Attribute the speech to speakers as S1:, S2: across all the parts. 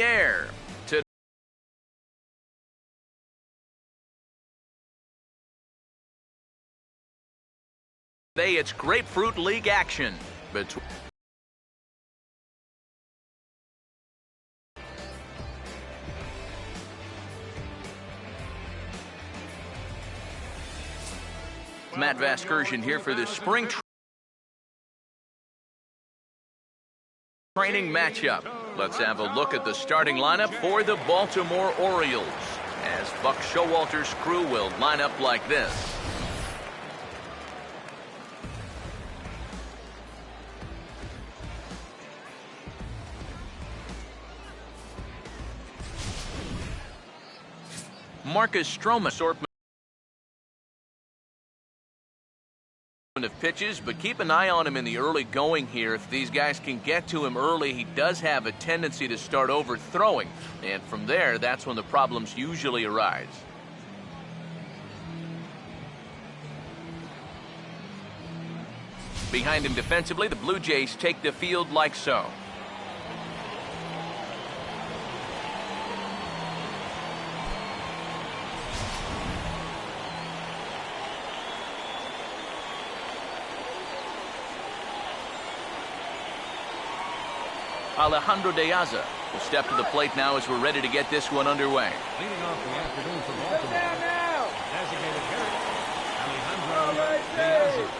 S1: air. Today it's Grapefruit League action between Matt Vasgersian here for this spring training matchup. Let's have a look at the starting lineup for the Baltimore Orioles, as Buck Showalter's crew will line up like this. Marcus Stroman assortment of pitches, but keep an eye on him in the early going here. If these guys can get to him early, he does have a tendency to start overthrowing, and from there, that's when the problems usually arise. Behind him defensively, the Blue Jays take the field like so. Alejandro De Aza will step to the plate now as we're ready to get this one underway.
S2: Leading off the afternoon for Baltimore, designated hitter, Alejandro De Aza.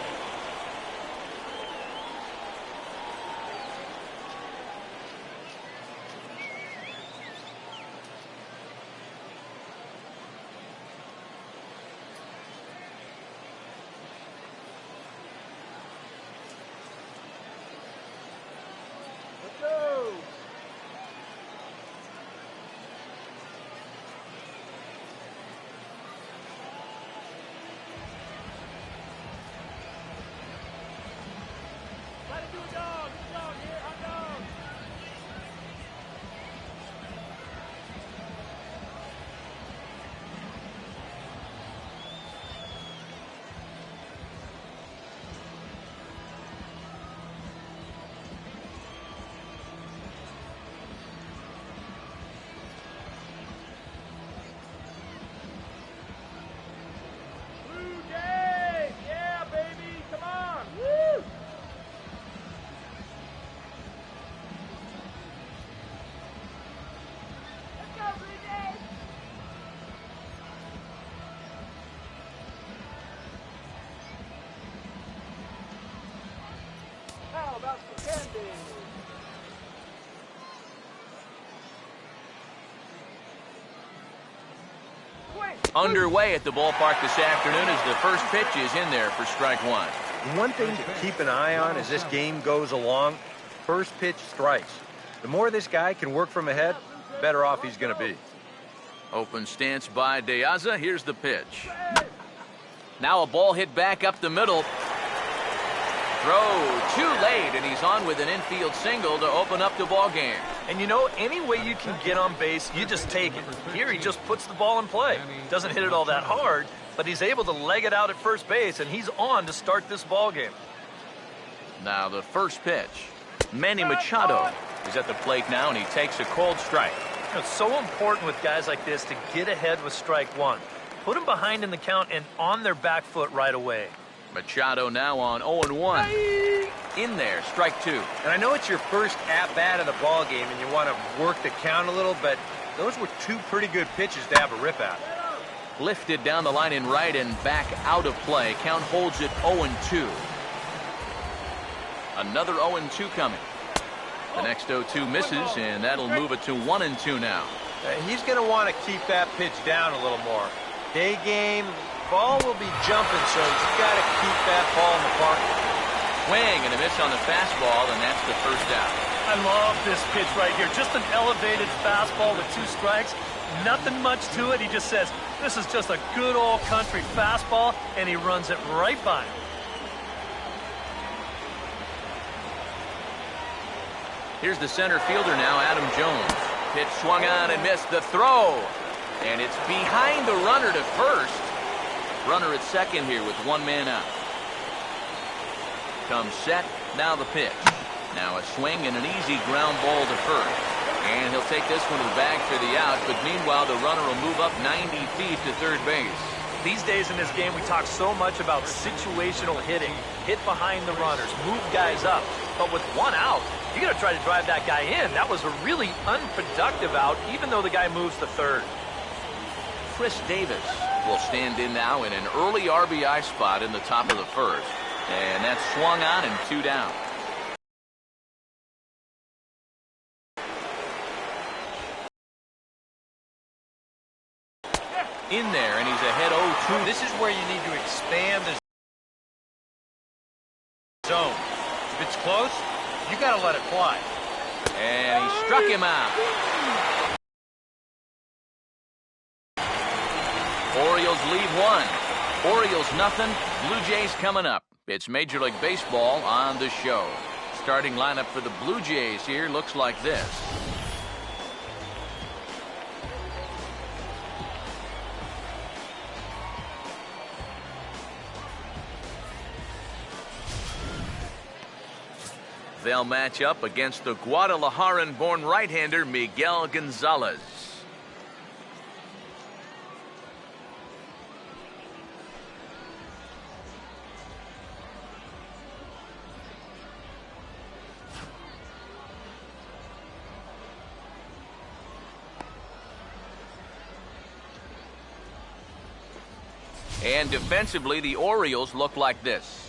S1: Underway at the ballpark this afternoon as the first pitch is in there for strike one.
S3: One thing to keep an eye on as this game goes along, first pitch strikes. The more this guy can work from ahead, the better off he's going to be.
S1: Open stance by De Aza. Here's the pitch. Now a ball hit back up the middle. Throw too late, and he's on with an infield single to open up the ball game.
S4: And you know, any way you can get on base, you just take it. Here he just puts the ball in play. Doesn't hit it all that hard, but he's able to leg it out at first base, and he's on to start this ball game.
S1: Now the first pitch. Manny Machado is at the plate now, and he takes a cold strike.
S4: You know, it's so important with guys like this to get ahead with strike one. Put them behind in the count and on their back foot right away.
S1: Machado now on 0-1. In there, strike two.
S3: And I know it's your first at-bat of the ball game and you want to work the count a little, but those were two pretty good pitches to have a rip at.
S1: Lifted down the line in right and back out of play. Count holds it 0-2. Another 0-2 coming. The next 0-2 misses, and that'll move it to 1-2 now.
S3: He's going to want to keep that pitch down a little more. Day game, ball will be jumping, so he's got to keep that ball in the park.
S1: Swing and a miss on the fastball, and that's the first out.
S4: I love this pitch right here. Just an elevated fastball with two strikes. Nothing much to it. He just says, this is just a good old country fastball, and he runs it right by him.
S1: Here's the center fielder now, Adam Jones. Pitch swung on and missed the throw. And it's behind the runner to first. Runner at second here with one man out. Comes set, now the pitch. Now a swing and an easy ground ball to first. And he'll take this one to the bag for the out, but meanwhile the runner will move up 90 feet to third base.
S4: These days in this game, we talk so much about situational hitting. Hit behind the runners, move guys up. But with one out, you got to try to drive that guy in. That was a really unproductive out, even though the guy moves to third.
S1: Chris Davis will stand in now in an early RBI spot in the top of the first. And that's swung on and 2 down. In there, and he's ahead 0-2.
S5: This is where you need to expand the zone. If it's close, you got to let it fly.
S1: And he struck him out. Orioles lead 1. Orioles nothing. Blue Jays coming up. It's Major League Baseball on the show. Starting lineup for the Blue Jays here looks like this. They'll match up against the Guadalajaran-born right-hander Miguel Gonzalez. And defensively, the Orioles look like this.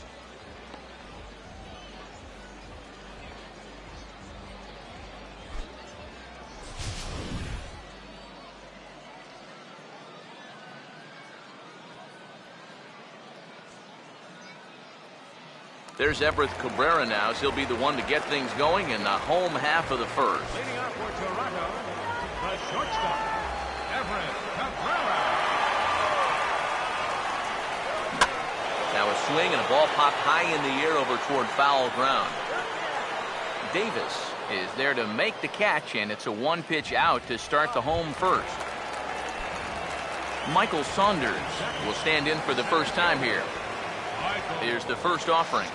S1: There's Everett Cabrera now, as he'll be the one to get things going in the home half of the first.
S2: Leading off for Toronto, the shortstop, Everett Cabrera.
S1: Now a swing and a ball popped high in the air over toward foul ground. Davis is there to make the catch, and it's a 1-pitch out to start the home first. Michael Saunders will stand in for the first time here. Here's the first offering.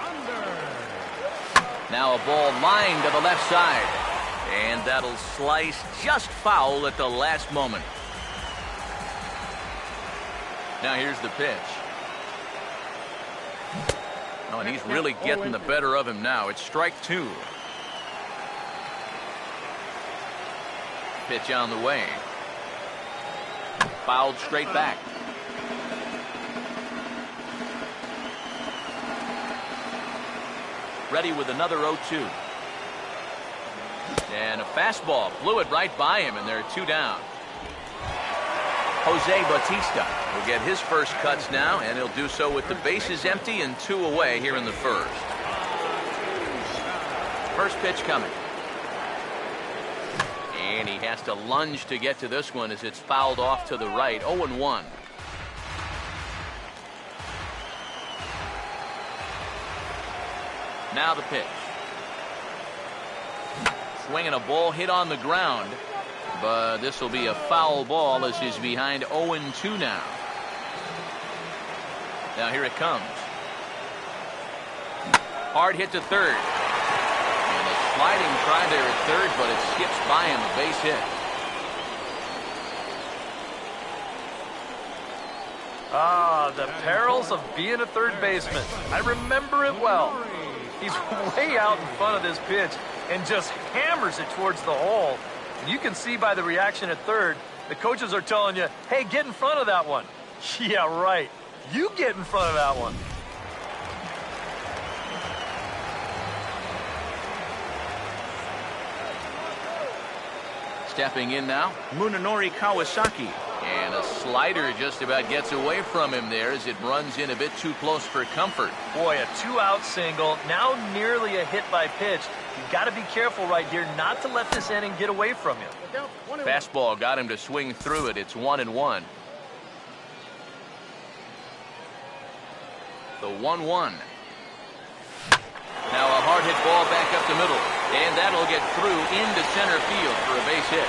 S1: Now a ball lined to the left side. And that'll slice just foul at the last moment. Now here's the pitch. Oh, and he's really getting the better of him now. It's strike 2. Pitch on the way. Fouled straight back. Ready with another 0-2. And a fastball blew it right by him, and there are 2 down. Jose Bautista will get his first cuts now, and he'll do so with the bases empty and 2 away here in the first. First pitch coming. And he has to lunge to get to this one as it's fouled off to the right. 0-1. Now the pitch. Swinging a ball hit on the ground, but this will be a foul ball as he's behind 0-2 now. Now here it comes. Hard hit to third. And a sliding try there at third, but it skips by him, a base hit.
S4: Ah, the perils of being a third baseman. I remember it well. He's way out in front of this pitch and just hammers it towards the hole. And you can see by the reaction at third, the coaches are telling you, hey, get in front of that one. Yeah, right. You get in front of that one.
S1: Stepping in now, Munenori Kawasaki. And a slider just about gets away from him there as it runs in a bit too close for comfort.
S4: Boy, a 2-out single, now nearly a hit by pitch. You've got to be careful right here not to let this inning get away from you.
S1: Fastball got him to swing through it. It's 1-1. The 1-1. Now a hard hit ball back up the middle. And that'll get through into center field for a base hit.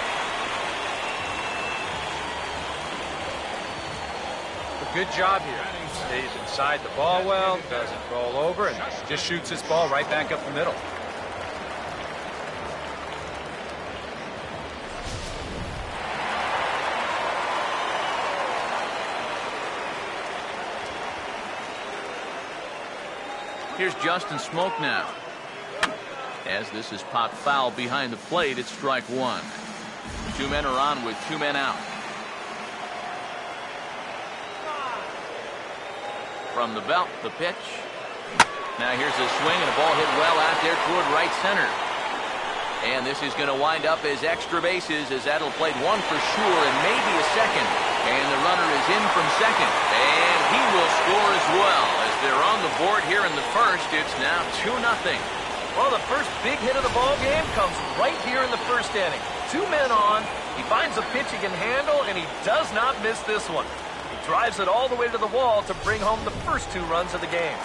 S5: Good job here. Stays inside the ball well, doesn't roll over, and just shoots his ball right back up the middle.
S1: Here's Justin Smoke now. As this is popped foul behind the plate, it's strike one. 2 men are on with 2 men out. From the belt, the pitch. Now here's a swing and a ball hit well out there toward right center. And this is going to wind up as extra bases, as that'll play one for sure and maybe a second. And the runner is in from second. And he will score as well. As they're on the board here in the first, it's now 2-0.
S4: Well, the first big hit of the ball game comes right here in the first inning. 2 men on. He finds a pitch he can handle, and he does not miss this one. He drives it all the way to the wall to bring home the first 2 runs of the game.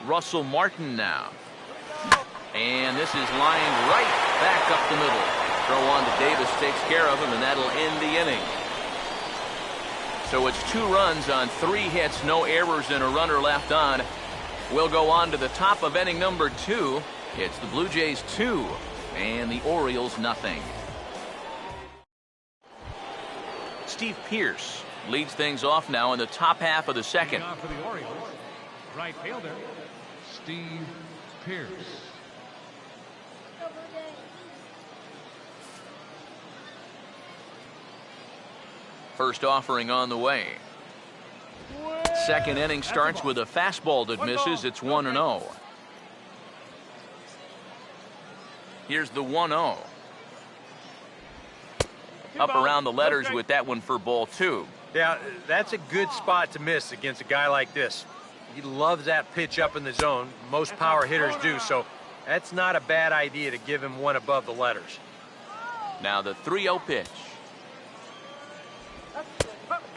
S1: Russell Martin now. And this is lined right back up the middle. Throw on to Davis takes care of him, and that'll end the inning. So it's 2 runs on 3 hits, no errors, and a runner left on. We'll go on to the top of inning number 2. It's the Blue Jays 2 and the Orioles nothing. Steve Pearce leads things off now in the top half of the second.
S2: Leading off for the Orioles, right fielder Steve Pearce.
S1: First offering on the way. Second inning starts with a fastball that misses. It's 1-0. Here's the 1-0. Up around the letters with that one for ball 2.
S3: Yeah, that's a good spot to miss against a guy like this. He loves that pitch up in the zone. Most power hitters do, so that's not a bad idea to give him one above the letters.
S1: Now the 3-0 pitch.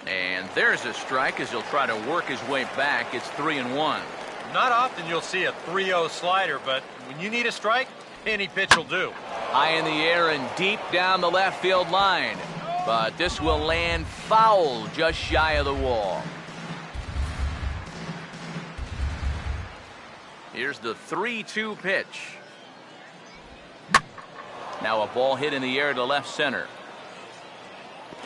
S1: And there's a strike as he'll try to work his way back. It's 3-1.
S3: Not often you'll see a 3-0 slider, but when you need a strike, any pitch will do.
S1: High in the air and deep down the left field line. But this will land foul just shy of the wall. Here's the 3-2 pitch. Now a ball hit in the air to left center.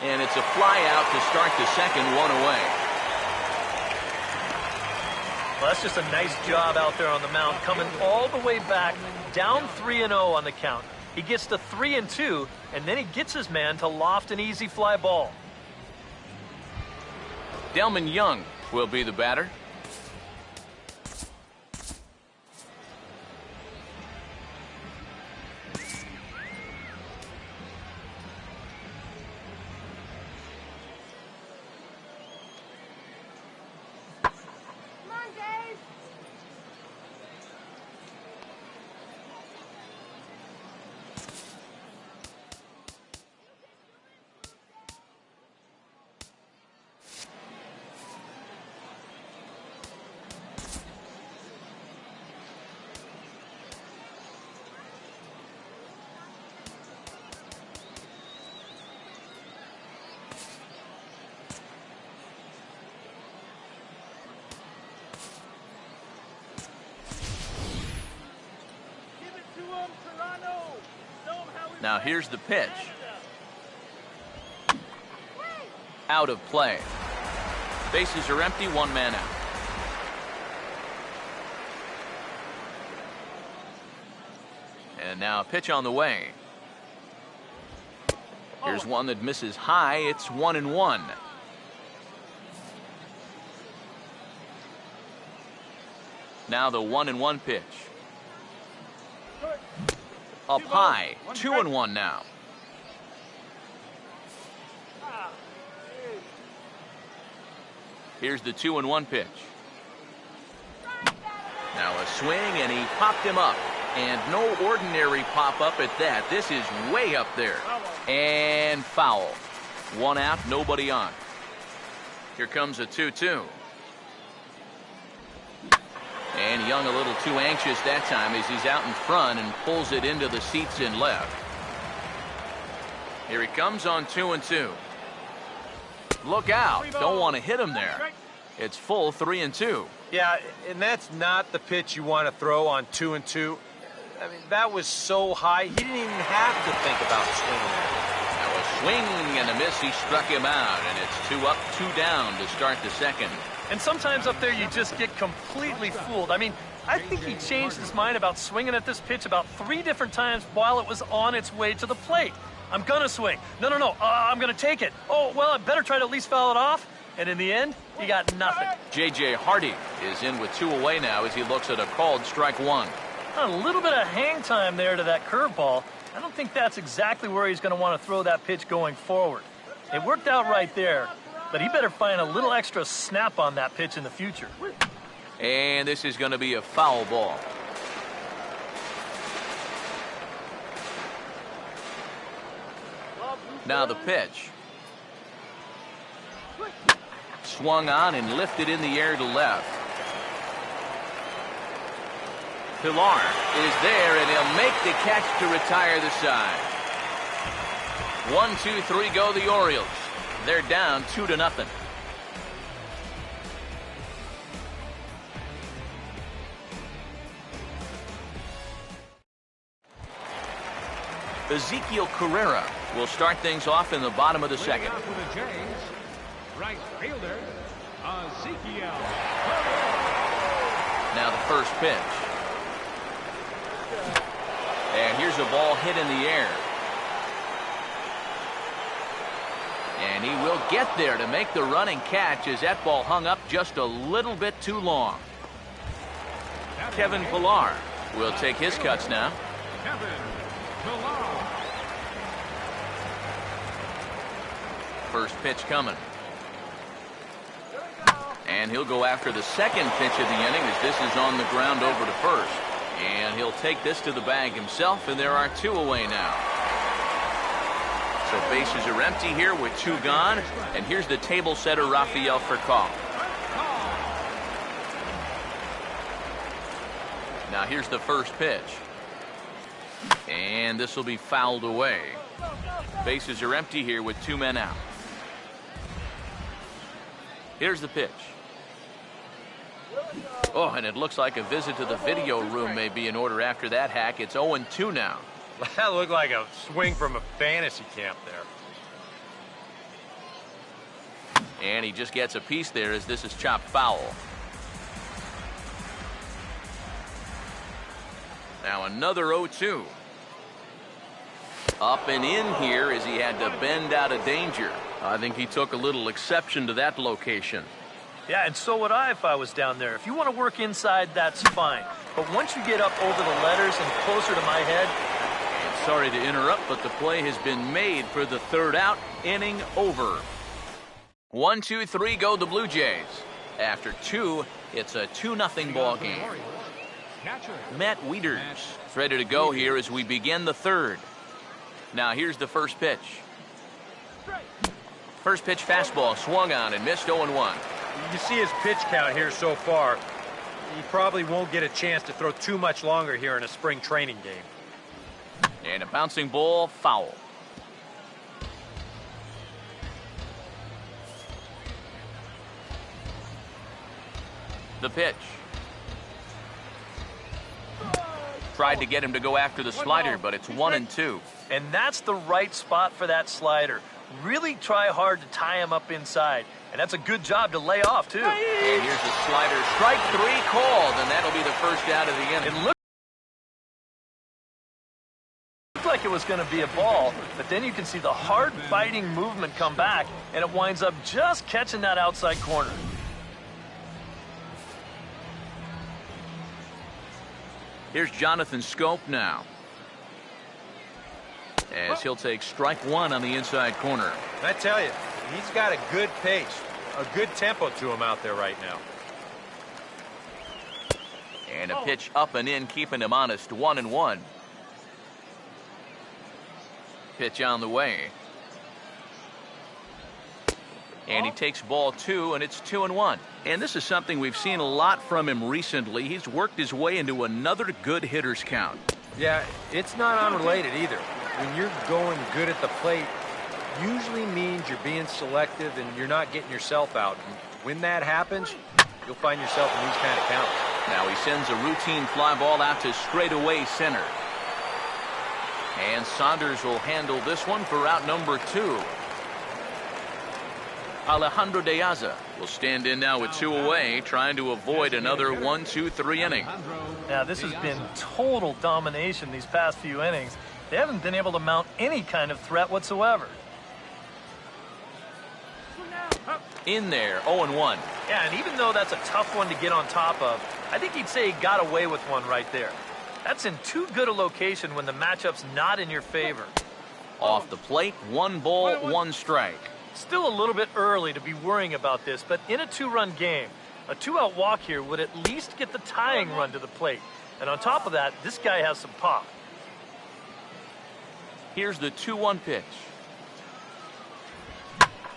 S1: And it's a fly out to start the second, 1 away.
S4: Well, that's just a nice job out there on the mound, coming all the way back, down 3-0 on the count. He gets to 3-2, and then he gets his man to loft an easy fly ball.
S1: Delman Young will be the batter. Now here's the pitch. Out of play. Bases are empty, 1 man out. And now a pitch on the way. Here's one that misses high. It's 1-1. Now the 1-1 pitch. Up high. 2-1 now. Here's the 2-1 pitch. Now a swing, and he popped him up. And no ordinary pop-up at that. This is way up there. And foul. One out, nobody on. Here comes a 2-2. And Young a little too anxious that time as he's out in front and pulls it into the seats in left. Here he comes on 2-2. Look out. Don't want to hit him there. It's full 3-2.
S3: Yeah, and that's not the pitch you want to throw on 2-2. I mean, that was so high, he didn't even have to think about swinging at it.
S1: Now a swing and a miss. He struck him out, and it's 2 up, 2 down to start the second.
S4: And sometimes up there you just get completely fooled. I mean, I think he changed his mind about swinging at this pitch about 3 different times while it was on its way to the plate. I'm going to swing. No. I'm going to take it. Oh, well, I better try to at least foul it off. And in the end, he got nothing.
S1: J.J. Hardy is in with 2 away now as he looks at a called strike 1.
S4: A little bit of hang time there to that curveball. I don't think that's exactly where he's going to want to throw that pitch going forward. It worked out right there, but he better find a little extra snap on that pitch in the future.
S1: And this is going to be a foul ball. Now the pitch. Swung on and lifted in the air to left. Pilar is there, and he'll make the catch to retire the side. 1-2-3 go the Orioles. They're down 2-0. Ezekiel Carrera will start things off in the bottom of the second.
S2: For the Jays, right fielder, Ezekiel.
S1: Now the first pitch. And here's a ball hit in the air. And he will get there to make the running catch as that ball hung up just a little bit too long. Kevin Pilar will take his cuts now.
S2: Kevin Pilar.
S1: First pitch coming. And he'll go after the second pitch of the inning as this is on the ground over to first. And he'll take this to the bag himself, and there are 2 away now. So bases are empty here with 2 gone. And here's the table setter, Rafael Furcal. Now here's the first pitch. And this will be fouled away. Bases are empty here with 2 men out. Here's the pitch. Oh, and it looks like a visit to the video room may be in order after that hack. It's 0-2 now.
S3: That looked like a swing from a fantasy camp there.
S1: And he just gets a piece there as this is chopped foul. Now another 0-2. Up and in here as he had to bend out of danger. I think he took a little exception to that location.
S4: Yeah, and so would I if I was down there. If you want to work inside, that's fine. But once you get up over the letters and closer to my head...
S1: And sorry to interrupt, but the play has been made for the 3rd out. Inning over. 1-2-3 go the Blue Jays. After 2, it's a 2-0 ball game. Matt Wieters is ready to go here as we begin the 3rd. Now here's the first pitch. First pitch fastball swung on and missed 0-1.
S3: You see his pitch count here so far. He probably won't get a chance to throw too much longer here in a spring training game.
S1: And a bouncing ball, foul. The pitch. Tried to get him to go after the slider, but it's 1-2.
S4: And that's the right spot for that slider. Really try hard to tie him up inside. And that's a good job to lay off, too.
S1: And here's the slider. Strike 3 called, and that'll be the first out of the inning.
S4: it was going to be a ball, but then you can see the hard-biting movement come back, and it winds up just catching that outside corner.
S1: Here's Jonathan Scope now, as he'll take strike one on the inside corner.
S3: I tell you, he's got a good pace, a good tempo to him out there right now.
S1: And a pitch up and in, keeping him honest, 1-1. Pitch on the way. And he takes ball two, and it's 2-1. And this is something we've seen a lot from him recently. He's worked his way into another good hitter's count.
S3: Yeah, it's not unrelated either. When you're going good at the plate, usually means you're being selective and you're not getting yourself out. And when that happens, you'll find yourself in these kind of counts.
S1: Now he sends a routine fly ball out to straightaway center. And Saunders will handle this one for out number 2. Alejandro De Aza will stand in now with 2 away, trying to avoid another 1-2-3 inning.
S4: Now, this has been total domination these past few innings. They haven't been able to mount any kind of threat whatsoever.
S1: In there, 0-1.
S4: Yeah, and even though that's a tough one to get on top of, I think he'd say he got away with one right there. That's in too good a location when the matchup's not in your favor.
S1: Off the plate, 1 ball, 1 strike.
S4: Still a little bit early to be worrying about this, but in a 2-run game, a 2-out walk here would at least get the tying run to the plate. And on top of that, this guy has some pop.
S1: Here's the 2-1 pitch.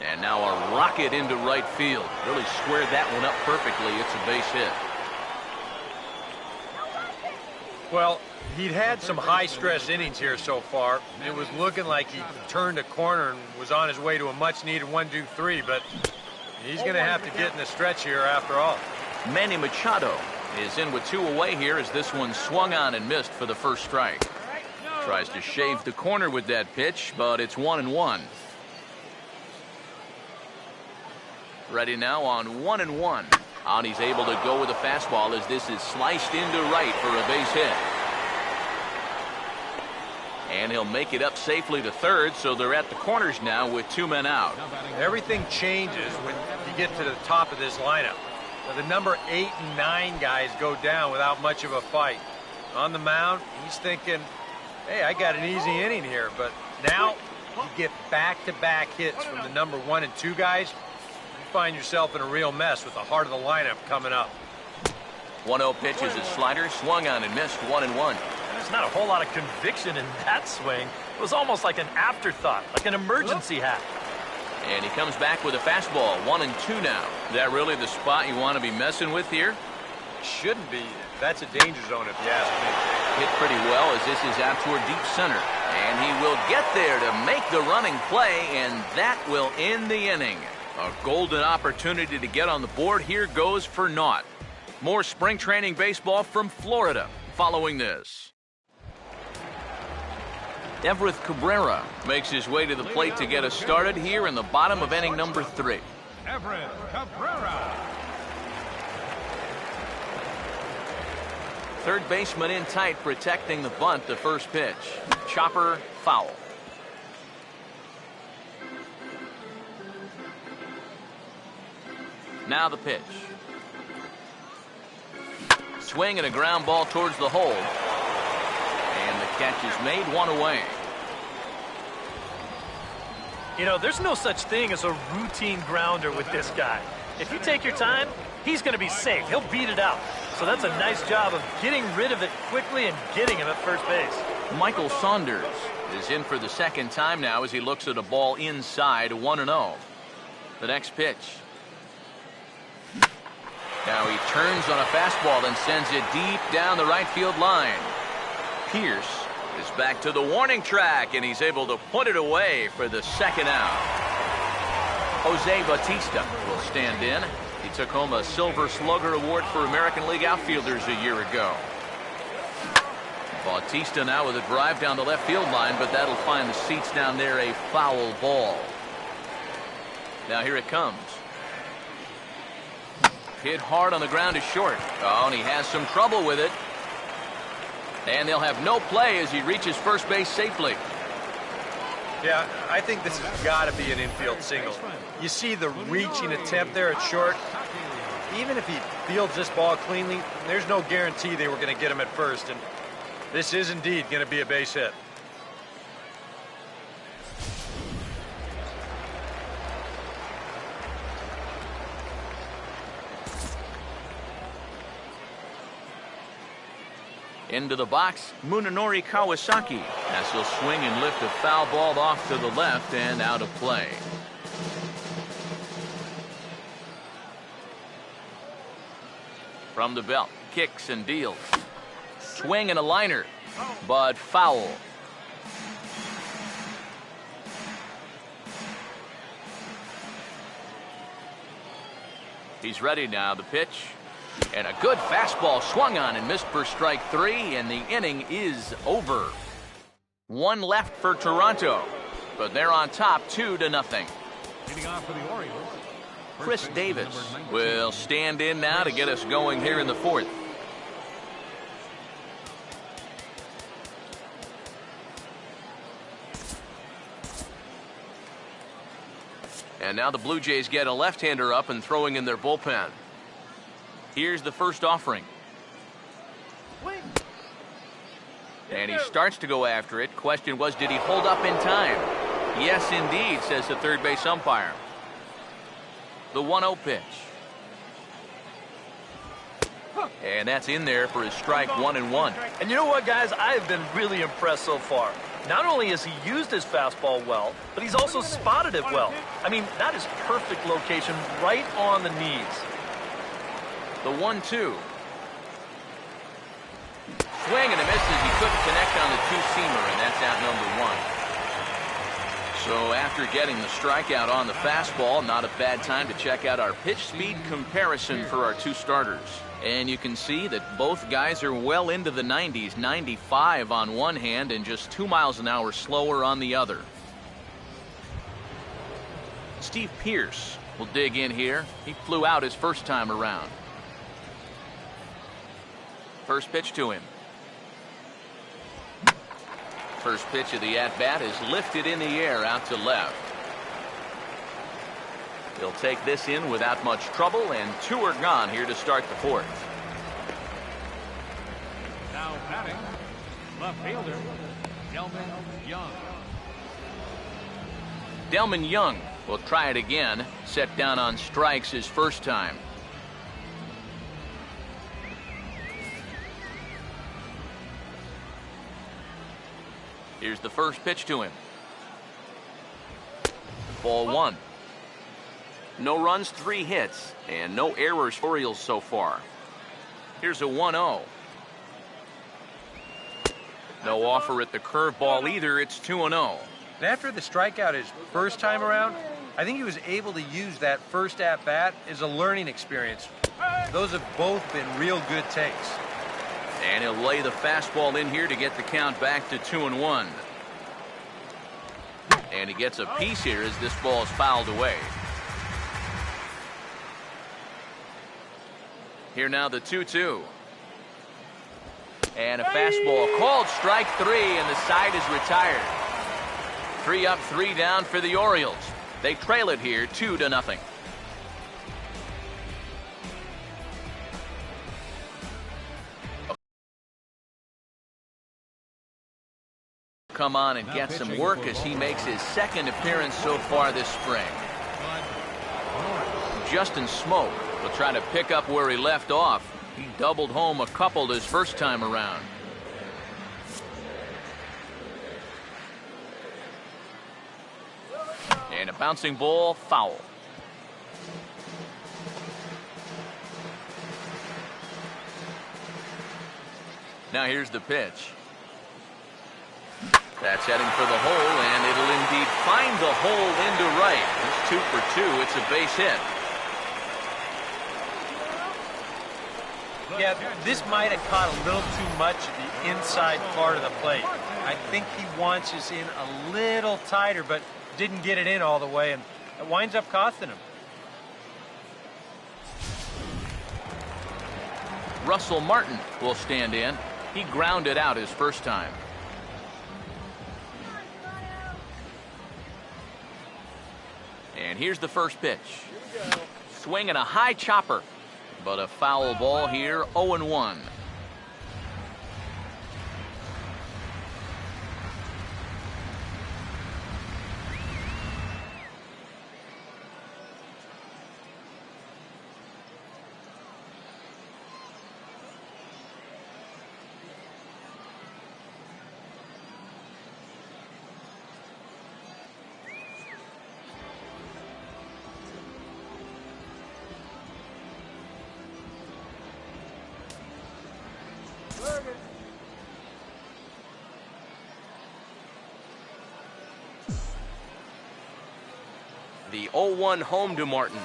S1: And now a rocket into right field. Really squared that one up perfectly. It's a base hit.
S3: Well, he'd had some high-stress innings here so far. It was looking like he turned a corner and was on his way to a much-needed 1-2-3, but he's going to have to get in the stretch here after all.
S1: Manny Machado is in with 2 away here as this one swung on and missed for the first strike. Tries to shave the corner with that pitch, but it's 1-1. Ready now on 1-1. And he's able to go with a fastball as this is sliced into right for a base hit. And he'll make it up safely to third, so they're at the corners now with 2 men out.
S3: Everything changes when you get to the top of this lineup. Now, the number 8 and 9 guys go down without much of a fight. On the mound, he's thinking, hey, I got an easy inning here. But now you get back-to-back hits from the number 1 and 2 guys. You find yourself in a real mess with the heart of the lineup coming up.
S1: 1-0 pitch is a slider, swung on and missed, 1-1.
S4: There's not a whole lot of conviction in that swing. It was almost like an afterthought, like an emergency hack.
S1: And he comes back with a fastball, 1-2 now. Is that really the spot you want to be messing with here?
S3: Shouldn't be. That's a danger zone if you ask me.
S1: Hit pretty well as this is out toward deep center. And he will get there to make the running play, and that will end the inning. A golden opportunity to get on the board here goes for naught. More spring training baseball from Florida following this. Everett Cabrera makes his way to the plate to get us started here in the bottom of inning number 3.
S2: Everett Cabrera.
S1: Third baseman in tight, protecting the bunt, the first pitch. Chopper, foul. Now the pitch. Swing and a ground ball towards the hole. And the catch is made, 1 away.
S4: You know, there's no such thing as a routine grounder with this guy. If you take your time, he's going to be safe. He'll beat it out. So that's a nice job of getting rid of it quickly and getting him at first base.
S1: Michael Saunders is in for the second time now as he looks at a ball inside, 1-0. The next pitch. Now he turns on a fastball and sends it deep down the right field line. Pierce is back to the warning track, and he's able to put it away for the second out. Jose Bautista will stand in. He took home a Silver Slugger Award for American League outfielders a year ago. Bautista now with a drive down the left field line, but that'll find the seats down there a foul ball. Now here it comes. Hit hard on the ground to short. Oh, and he has some trouble with it. And they'll have no play as he reaches first base safely.
S3: Yeah, I think this has got to be an infield single. You see the reaching attempt there at short. Even if he fields this ball cleanly, there's no guarantee they were going to get him at first. And this is indeed going to be a base hit.
S1: Into the box, Munenori Kawasaki, as he'll swing and lift a foul ball off to the left and out of play. From the belt, kicks and deals. Swing and a liner, but foul. He's ready now, the pitch. And a good fastball swung on and missed for strike 3, and the inning is over. 1 left for Toronto, but they're on top 2-0.
S2: Leading off for the Orioles,
S1: Chris Davis will stand in now to get us going here in the 4th. And now the Blue Jays get a left-hander up and throwing in their bullpen. Here's the first offering. And he starts to go after it. Question was, did he hold up in time? Yes, indeed, says the third base umpire. The 1-0 pitch. And that's in there for his strike 1-1.
S4: And you know what, guys? I have been really impressed so far. Not only has he used his fastball well, but he's also spotted it well. I mean, that is perfect location right on the knees.
S1: The 1-2. Swing and a miss as he couldn't connect on the two-seamer, and that's out number 1. So after getting the strikeout on the fastball, not a bad time to check out our pitch speed comparison for our 2 starters. And you can see that both guys are well into the 90s, 95 on one hand and just 2 miles an hour slower on the other. Steve Pearce will dig in here. He flew out his first time around. First pitch to him. First pitch of the at-bat is lifted in the air out to left. He'll take this in without much trouble, and 2 are gone here to start the 4th.
S2: now batting, left fielder, Delman Young.
S1: Delman Young will try it again, set down on strikes his first time. Here's the first pitch to him. Ball 1. No runs, 3 hits, and no errors for Orioles so far. Here's a 1-0. No offer at the curveball either. It's 2-0.
S3: And after the strikeout his first time around, I think he was able to use that first at-bat as a learning experience. Those have both been real good takes.
S1: And he'll lay the fastball in here to get the count back to 2-1. And he gets a piece here as this ball is fouled away. Here now the 2-2. And a fastball called strike 3, and the side is retired. 3 up, 3 down for the Orioles. They trail it here 2-0. Come on and get some work as he makes his second appearance so far this spring. Justin Smoke will try to pick up where he left off. He doubled home a couple his first time around. And a bouncing ball, foul. Now here's the pitch. That's heading for the hole, and it'll indeed find the hole into right. It's 2 for 2. It's a base hit.
S3: Yeah, this might have caught a little too much of the inside part of the plate. I think he wants this in a little tighter, but didn't get it in all the way, and it winds up costing him.
S1: Russell Martin will stand in. He grounded out his first time. And here's the first pitch. Swinging a high chopper, but a foul ball here, 0-1. The 0-1 home to Martin.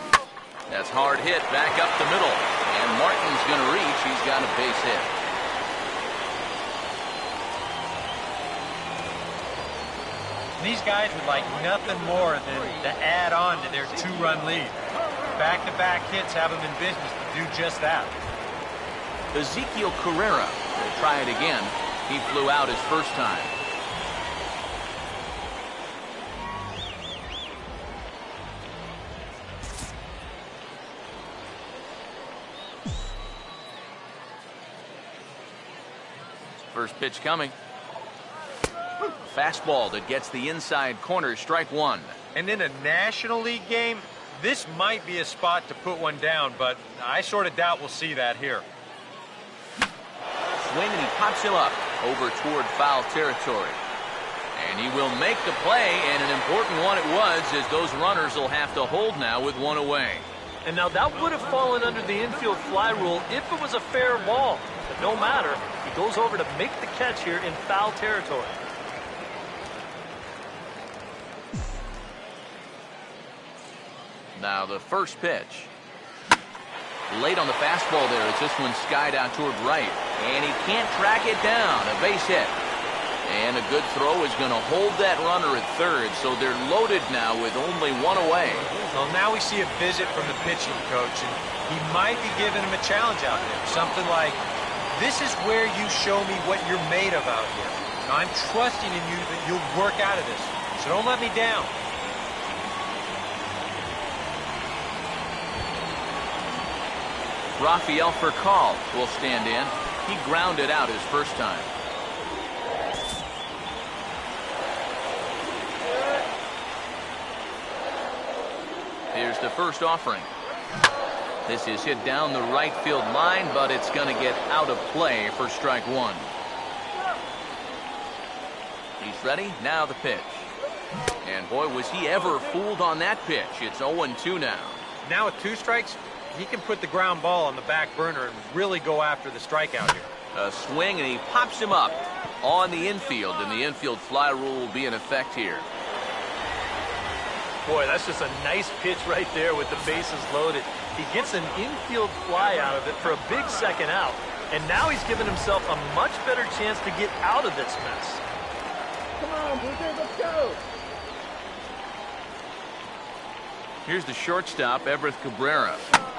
S1: That's hard hit back up the middle. And Martin's going to reach. He's got a base hit.
S3: These guys would like nothing more than to add on to their 2-run lead. Back-to-back hits have them in business to do just that.
S1: Ezekiel Carrera will try it again. He flew out his first time. First pitch coming. Fastball that gets the inside corner, strike one.
S3: And in a National League game, this might be a spot to put one down, but I sort of doubt we'll see that here.
S1: Swing and he pops him up over toward foul territory. And he will make the play, and an important one it was, as those runners will have to hold now with one away.
S4: And now that would have fallen under the infield fly rule if it was a fair ball. But no matter, he goes over to make the catch here in foul territory.
S1: Now the first pitch. Late on the fastball there as this one skied out toward right. And he can't track it down. A base hit. And a good throw is going to hold that runner at third. So they're loaded now with only one away.
S3: Well, now we see a visit from the pitching coach, and he might be giving him a challenge out there. Something like, this is where you show me what you're made of out here. Now, I'm trusting in you that you'll work out of this. So don't let me down.
S1: Rafael Furcal will stand in. He grounded out his first time. Here's the first offering. This is hit down the right field line, but it's going to get out of play for strike one. He's ready. Now the pitch. And boy, was he ever fooled on that pitch. It's 0-2 now.
S3: Now with 2 strikes, he can put the ground ball on the back burner and really go after the strikeout here.
S1: A swing, and he pops him up on the infield, and the infield fly rule will be in effect here.
S4: Boy, that's just a nice pitch right there with the bases loaded. He gets an infield fly out of it for a big second out, and now he's given himself a much better chance to get out of this mess.
S6: Come on, Blue Jays, let's go!
S1: Here's the shortstop, Everett Cabrera.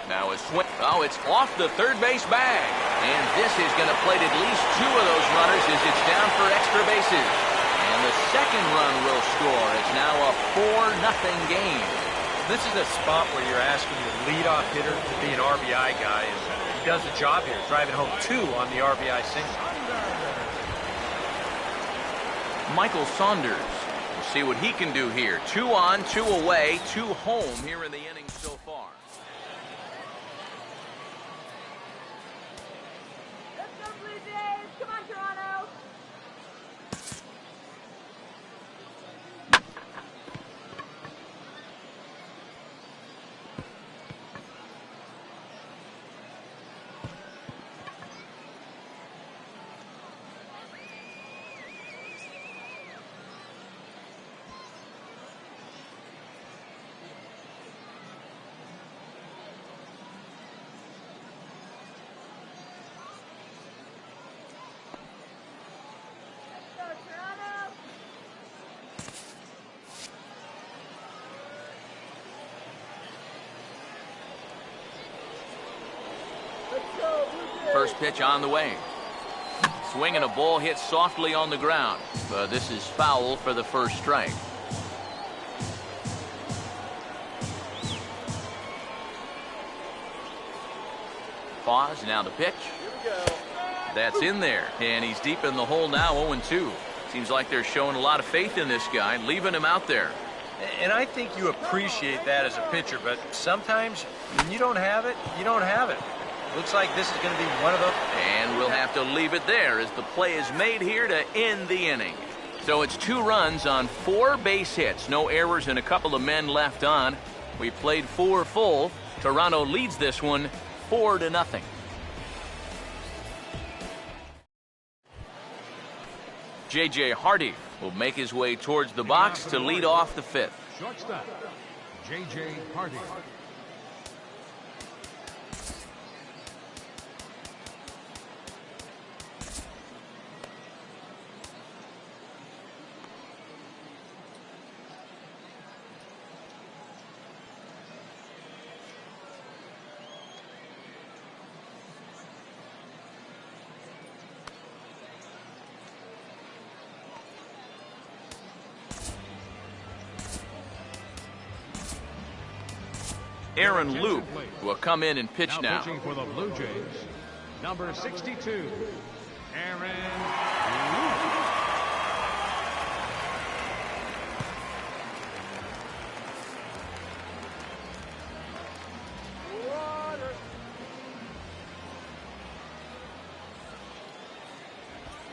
S1: Now a swing. Oh, it's off the third base bag. And this is going to plate at least 2 of those runners as it's down for extra bases. And the second run will score. It's now a 4-0 game.
S3: This is a spot where you're asking your leadoff hitter to be an RBI guy, and he does the job here, driving home 2 on the RBI single.
S1: Michael Saunders. We'll see what he can do here. 2 on, 2 away, 2 home here in the inning so far.
S6: Let's go, Blue Jays! Come on, Toronto!
S1: First pitch on the way. Swing and a ball hit softly on the ground. But this is foul for the first strike. Pause, now the pitch. That's in there, and he's deep in the hole now, 0-2. Seems like they're showing a lot of faith in this guy, leaving him out there.
S3: And I think you appreciate that as a pitcher, but sometimes when you don't have it, you don't have it. Looks like this is going to be one of those.
S1: And we'll have to leave it there as the play is made here to end the inning. So it's 2 runs on 4 base hits. No errors and a couple of men left on. We played 4 full. Toronto leads this one 4-0. J.J. Hardy will make his way towards the box to lead off the 5th.
S2: Shortstop, J.J. Hardy.
S1: Aaron Luke will come in and pitch now.
S2: Pitching for the Blue Jays, number 62, Aaron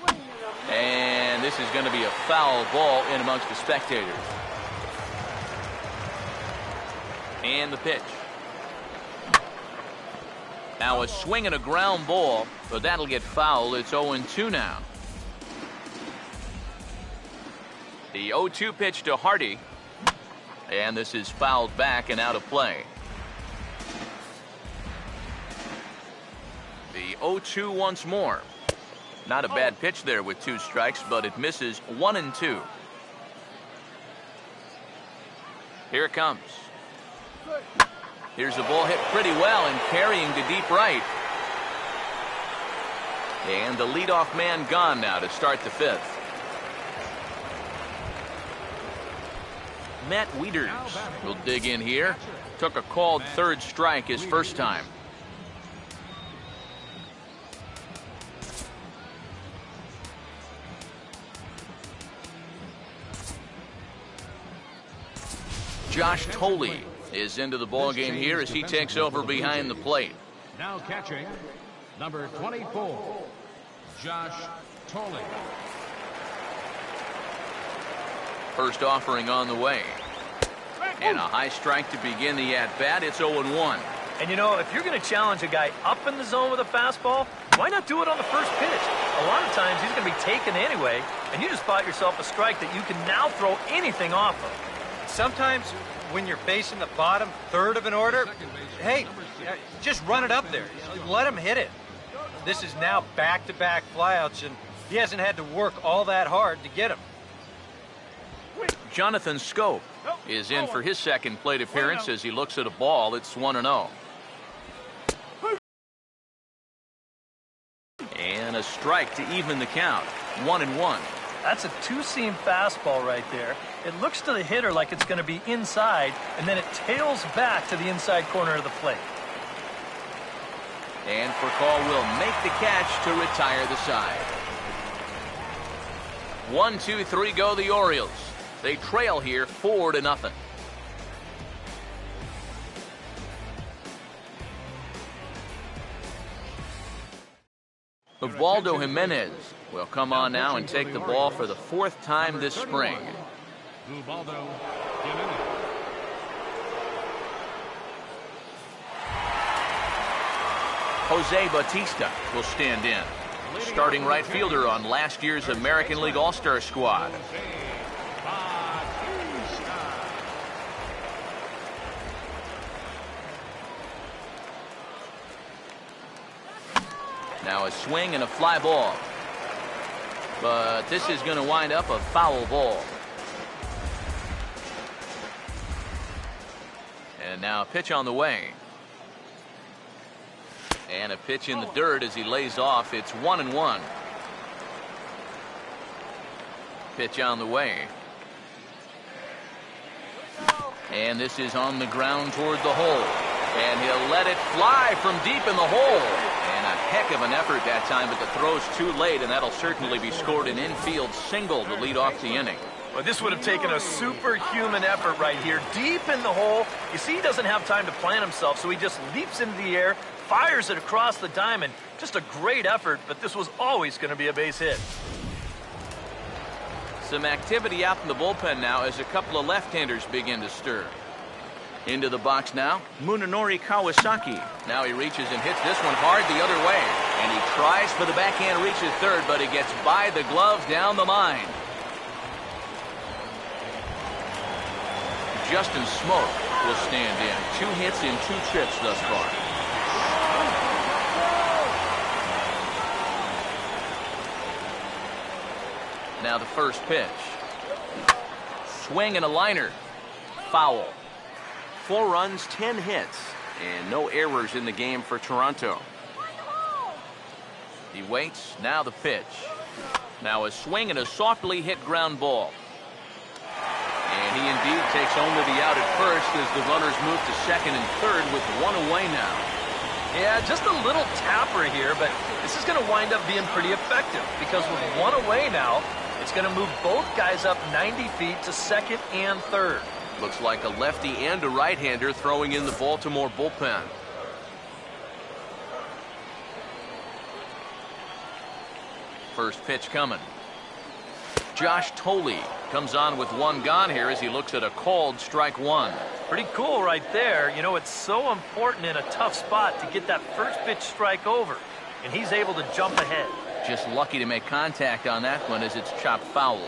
S2: Luke.
S1: And this is going to be a foul ball in amongst the spectators. And the pitch. Now a swing and a ground ball, but that'll get fouled. It's 0-2 now. The 0-2 pitch to Hardy. And this is fouled back and out of play. The 0-2 once more. Not a bad pitch there with 2 strikes, but it misses 1-2. Here it comes. Here's the ball hit pretty well and carrying to deep right. And the leadoff man gone now to start the 5th. Matt Wieters will dig in here. Took a called 3rd strike his first time. Josh Tolle is into the ball game here as he takes over behind the plate.
S2: Now catching, number 24, Josh Tolle.
S1: First offering on the way. And a high strike to begin the at-bat. It's 0-1.
S4: And you know, if you're going to challenge a guy up in the zone with a fastball, why not do it on the first pitch? A lot of times he's going to be taken anyway, and you just bought yourself a strike that you can now throw anything off of.
S3: Sometimes when you're facing the bottom 3rd of an order, hey, just run it up there. Let him hit it. This is now back-to-back flyouts, and he hasn't had to work all that hard to get him.
S1: Jonathan Scope is in for his second plate appearance as he looks at a ball. It's 1-0. And a strike to even the count. 1-1.
S4: That's a 2-seam fastball right there. It looks to the hitter like it's going to be inside, and then it tails back to the inside corner of the plate.
S1: And Furcal will make the catch to retire the side. 1-2-3 go the Orioles. They trail here 4-0. Ubaldo Jimenez will come on now and take the ball for the 4th time this spring.
S2: Ubaldo Jimenez.
S1: Jose Bautista will stand in. Starting right fielder on last year's American League All-Star squad. Now a swing and a fly ball. But this is going to wind up a foul ball. And now a pitch on the way. And a pitch in the dirt as he lays off. It's 1-1. Pitch on the way. And this is on the ground toward the hole. And he'll let it fly from deep in the hole. And a heck of an effort that time, but the throw's too late, and that'll certainly be scored an infield single to lead off the inning.
S4: Well, this would have taken a superhuman effort right here, deep in the hole. You see, he doesn't have time to plant himself, so he just leaps into the air, fires it across the diamond. Just a great effort, but this was always going to be a base hit.
S1: Some activity out in the bullpen now as a couple of left-handers begin to stir. Into the box now, Munenori Kawasaki. Now he reaches and hits this one hard the other way. And he tries for the backhand reach at third, but he gets by the gloves down the line. Justin Smoke will stand in. 2 hits in 2 trips thus far. Now the first pitch. Swing and a liner. Foul. 4 runs, 10 hits, and no errors in the game for Toronto. He waits. Now the pitch. Now a swing and a softly hit ground ball. And he indeed takes only the out at first as the runners move to second and third with 1 away now.
S4: Yeah, just a little tapper here, but this is going to wind up being pretty effective because with 1 away now, it's going to move both guys up 90 feet to second and third.
S1: Looks like a lefty and a right-hander throwing in the Baltimore bullpen. First pitch coming. Josh Tolley comes on with 1 gone here as he looks at a called strike 1.
S4: Pretty cool right there. You know, it's so important in a tough spot to get that first pitch strike over, and he's able to jump ahead.
S1: Just lucky to make contact on that one as it's chopped foul.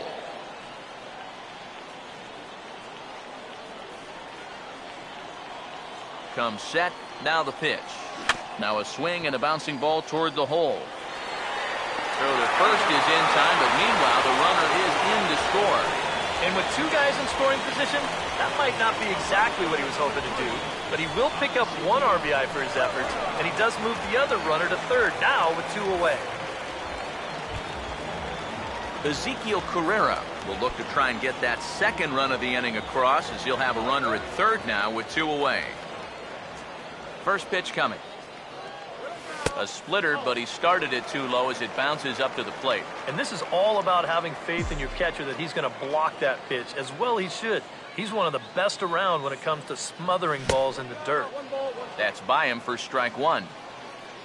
S1: Comes set. Now the pitch. Now a swing and a bouncing ball toward the hole. Throw to first is in time, but meanwhile the runner is in to score.
S4: And with 2 guys in scoring position, that might not be exactly what he was hoping to do, but he will pick up 1 RBI for his efforts, and he does move the other runner to third now with 2 away.
S1: Ezekiel Carrera will look to try and get that second run of the inning across as he'll have a runner at third now with 2 away. First pitch coming. A splitter, but he started it too low as it bounces up to the plate.
S4: And this is all about having faith in your catcher that he's going to block that pitch, as well he should. He's one of the best around when it comes to smothering balls in the dirt.
S1: That's by him for strike 1.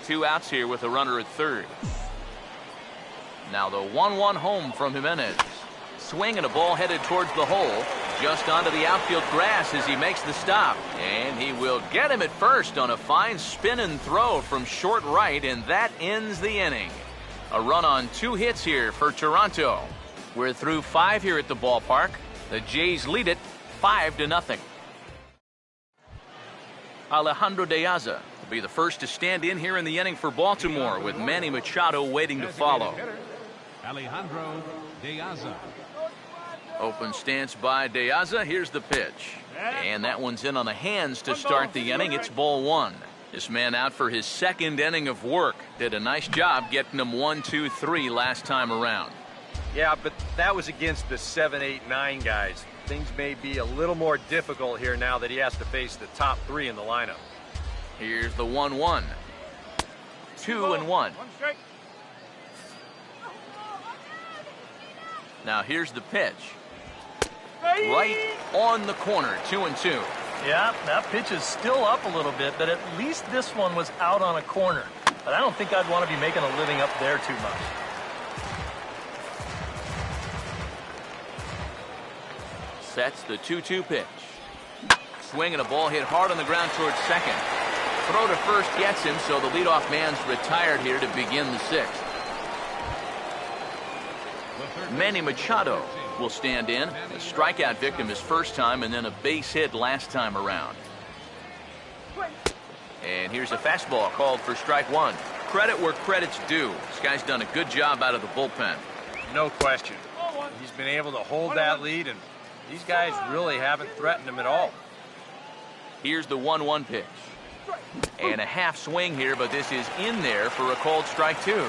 S1: 2 outs here with a runner at third. Now the 1-1 home from Jimenez. Swing and a ball headed towards the hole. Just onto the outfield grass as he makes the stop. And he will get him at first on a fine spin and throw from short right, and that ends the inning. A run on 2 hits here for Toronto. We're through 5 here at the ballpark. The Jays lead it 5-0. Alejandro De Aza will be the first to stand in here in the inning for Baltimore, with Manny Machado waiting to follow.
S2: Alejandro De Aza.
S1: Open stance by De Aza. Here's the pitch. And that one's in on the hands to start the inning. It's ball 1. This man out for his 2nd inning of work. Did a nice job getting him 1, 2, 3 last time around.
S3: Yeah, but that was against the 7, 8, 9 guys. Things may be a little more difficult here now that he has to face the top 3 in the lineup.
S1: Here's the 1-1. 2-1. Now here's the pitch. Right on the corner, 2-2.
S4: Yeah, that pitch is still up a little bit, but at least this one was out on a corner. But I don't think I'd want to be making a living up there too much.
S1: Sets the 2-2 pitch. Swing and a ball hit hard on the ground towards second. Throw to first gets him, so the leadoff man's retired here to begin the 6th. Manny Machado will stand in. A strikeout victim his first time, and then a base hit last time around. And here's a fastball called for strike 1. Credit where credit's due. This guy's done a good job out of the bullpen.
S3: No question. He's been able to hold that lead, and these guys really haven't threatened him at all.
S1: Here's the 1-1 pitch. And a half swing here, but this is in there for a called strike 2.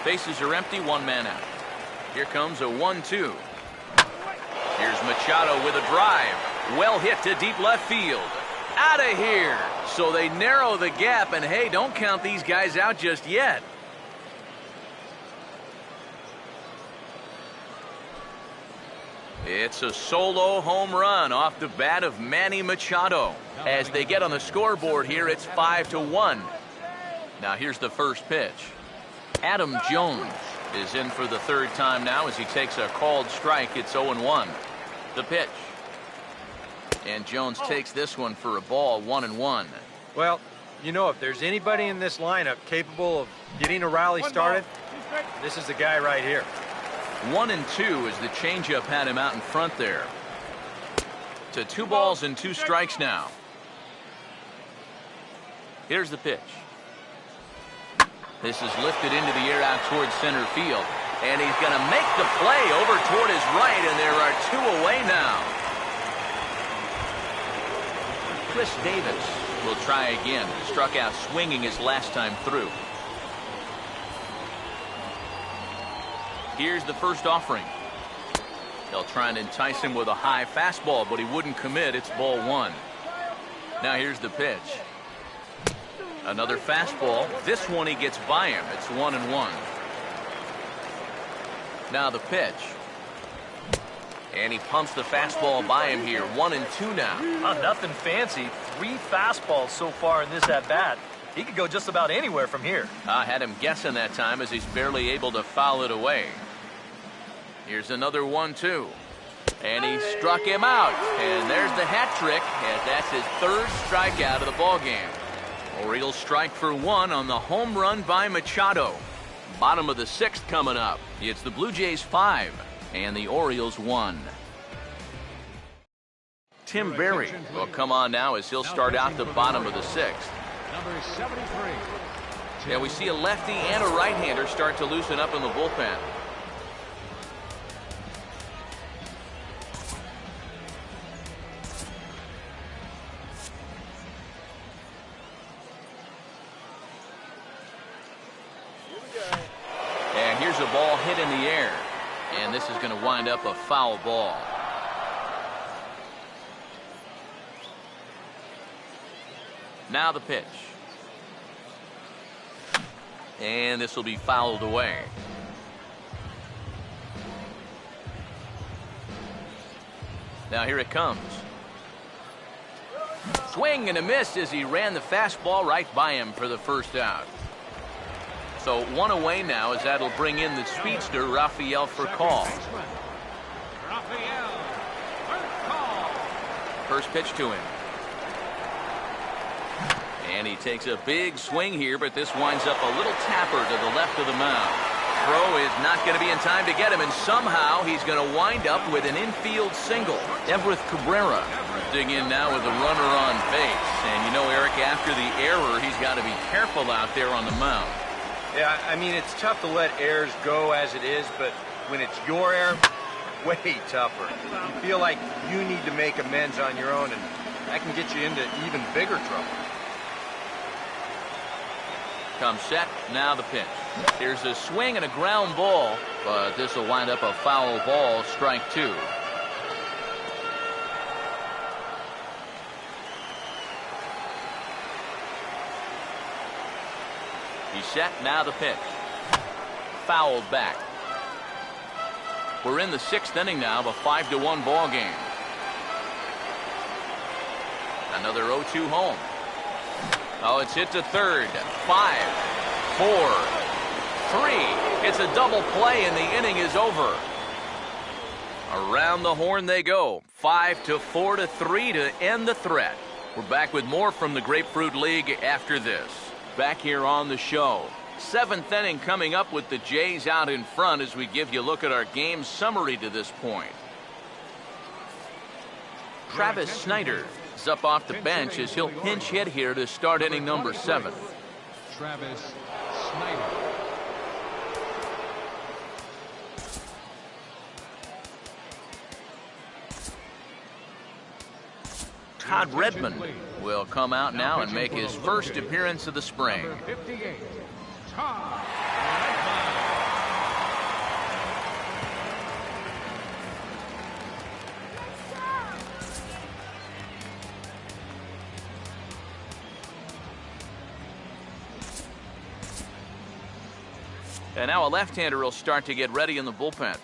S1: Bases are empty, 1 man out. Here comes a 1-2. Here's Machado with a drive. Well hit to deep left field. Out of here. So they narrow the gap, and hey, don't count these guys out just yet. It's a solo home run off the bat of Manny Machado. As they get on the scoreboard here, it's 5-1. Now here's the first pitch. Adam Jones is in for the third time now as he takes a called strike. It's 0-1. The pitch. And Jones takes this one for a ball, 1-1.
S3: Well, you know, if there's anybody in this lineup capable of getting a rally started, this is the guy right here.
S1: 1-2 as the changeup had him out in front there. To 2 balls and 2 strikes now. Here's the pitch. This is lifted into the air out towards center field. And he's going to make the play over toward his right, and there are 2 away now. Chris Davis will try again. Struck out swinging his last time through. Here's the first offering. They'll try and entice him with a high fastball, but he wouldn't commit. It's ball 1. Now here's the pitch. Another fastball. This one he gets by him. It's 1-1. Now the pitch. And he pumps the fastball by him here. 1-2 now.
S4: Nothing fancy. 3 fastballs so far in this at-bat. He could go just about anywhere from here.
S1: I had him guessing that time as he's barely able to foul it away. Here's another 1-2. And he struck him out. And there's the hat trick, as that's his 3rd strikeout of the ballgame. Orioles strike for 1 on the home run by Machado. Bottom of the 6th coming up. It's the Blue Jays 5 and the Orioles 1. Tim Berry will come on now as he'll start out the bottom of the 6th.
S2: Number 73.
S1: Yeah, we see a lefty and a right-hander start to loosen up in the bullpen. And here's a ball hit in the air. And this is going to wind up a foul ball. Now the pitch. And this will be fouled away. Now here it comes. Swing and a miss as he ran the fastball right by him for the first out. So 1 away now as that'll bring in the speedster Rafael Furcal. First pitch to him. And he takes a big swing here, but this winds up a little tapper to the left of the mound. Throw is not going to be in time to get him, and somehow he's going to wind up with an infield single. Everett Cabrera will dig in now with a runner on base. And you know, Eric, after the error, he's got to be careful out there on the mound.
S3: Yeah, I mean, it's tough to let errors go as it is, but when it's your error, way tougher. You feel like you need to make amends on your own, and that can get you into even bigger trouble.
S1: Comes set, now the pitch. Here's a swing and a ground ball, but this will wind up a foul ball, strike 2. He's set, now the pitch. Fouled back. We're in the 6th inning now of a 5-1 ball game. Another 0-2 home. Oh, it's hit to third. 5, 4, 3. It's a double play and the inning is over. Around the horn they go. 5-4-3 to end the threat. We're back with more from the Grapefruit League after this. Back here on the show. 7th inning coming up with the Jays out in front as we give you a look at our game summary to this point. Travis Snyder is up off the bench as he'll pinch hit here to start inning number 7.
S2: Travis Snyder.
S1: Todd Redmond will come out now and make his first appearance of the spring.
S2: Number 58. Todd Redmond.
S1: And now a left-hander will start to get ready in the bullpen.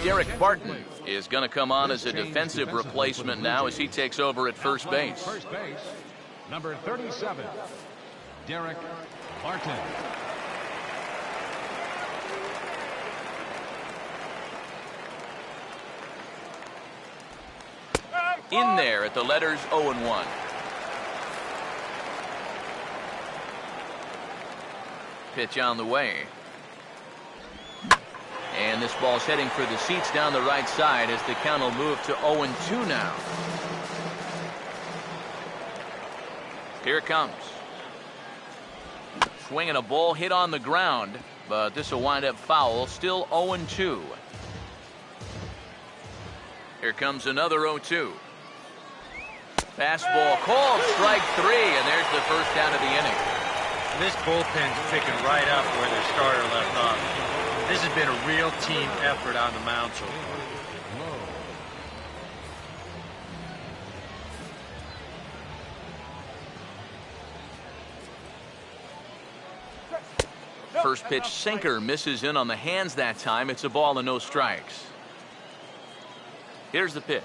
S1: Derek Barton is going to come on as a defensive replacement now as he takes over at first base.
S2: First base, number 37, Derek Barton.
S1: In there at the letters 0-1. Pitch on the way. And this ball's heading for the seats down the right side as the count will move to 0-2 now. Here it comes. Swinging a ball hit on the ground, but this will wind up foul. Still 0-2. Here comes another 0-2. Fastball called, strike 3, and there's the first out of the inning.
S3: This bullpen's picking right up where their starter left off. This has been a real team effort on the mound so
S1: far. First pitch sinker misses in on the hands that time. It's a ball and no strikes. Here's the pitch.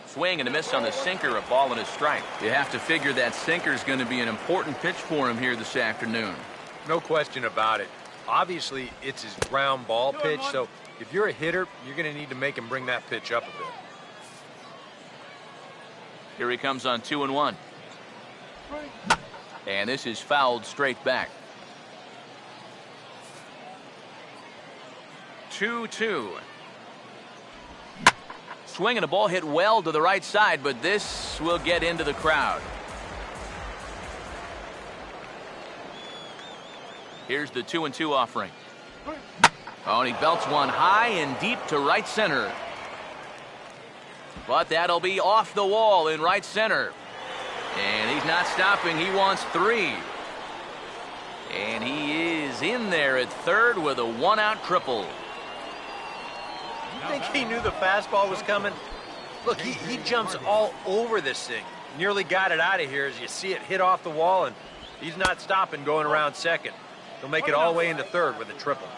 S1: Swing and a miss on the sinker, a ball and a strike. You have to figure that sinker is going to be an important pitch for him here this afternoon.
S3: no question about it. Obviously, it's his ground ball pitch, so if you're a hitter, you're going to need to make him bring that pitch up a bit.
S1: Here he comes on 2-1. And this is fouled straight back. 2-2. Swing and a ball hit well to the right side, but this will get into the crowd. Here's the 2-2 offering. Oh, and he belts one high and deep to right center. But that'll be off the wall in right center. And he's not stopping. He wants 3. And he is in there at third with a 1-out triple.
S3: You think he knew the fastball was coming? Look, he jumps all over this thing. Nearly got it out of here as you see it hit off the wall, and he's not stopping going around second. He'll make it all the way into third with a triple.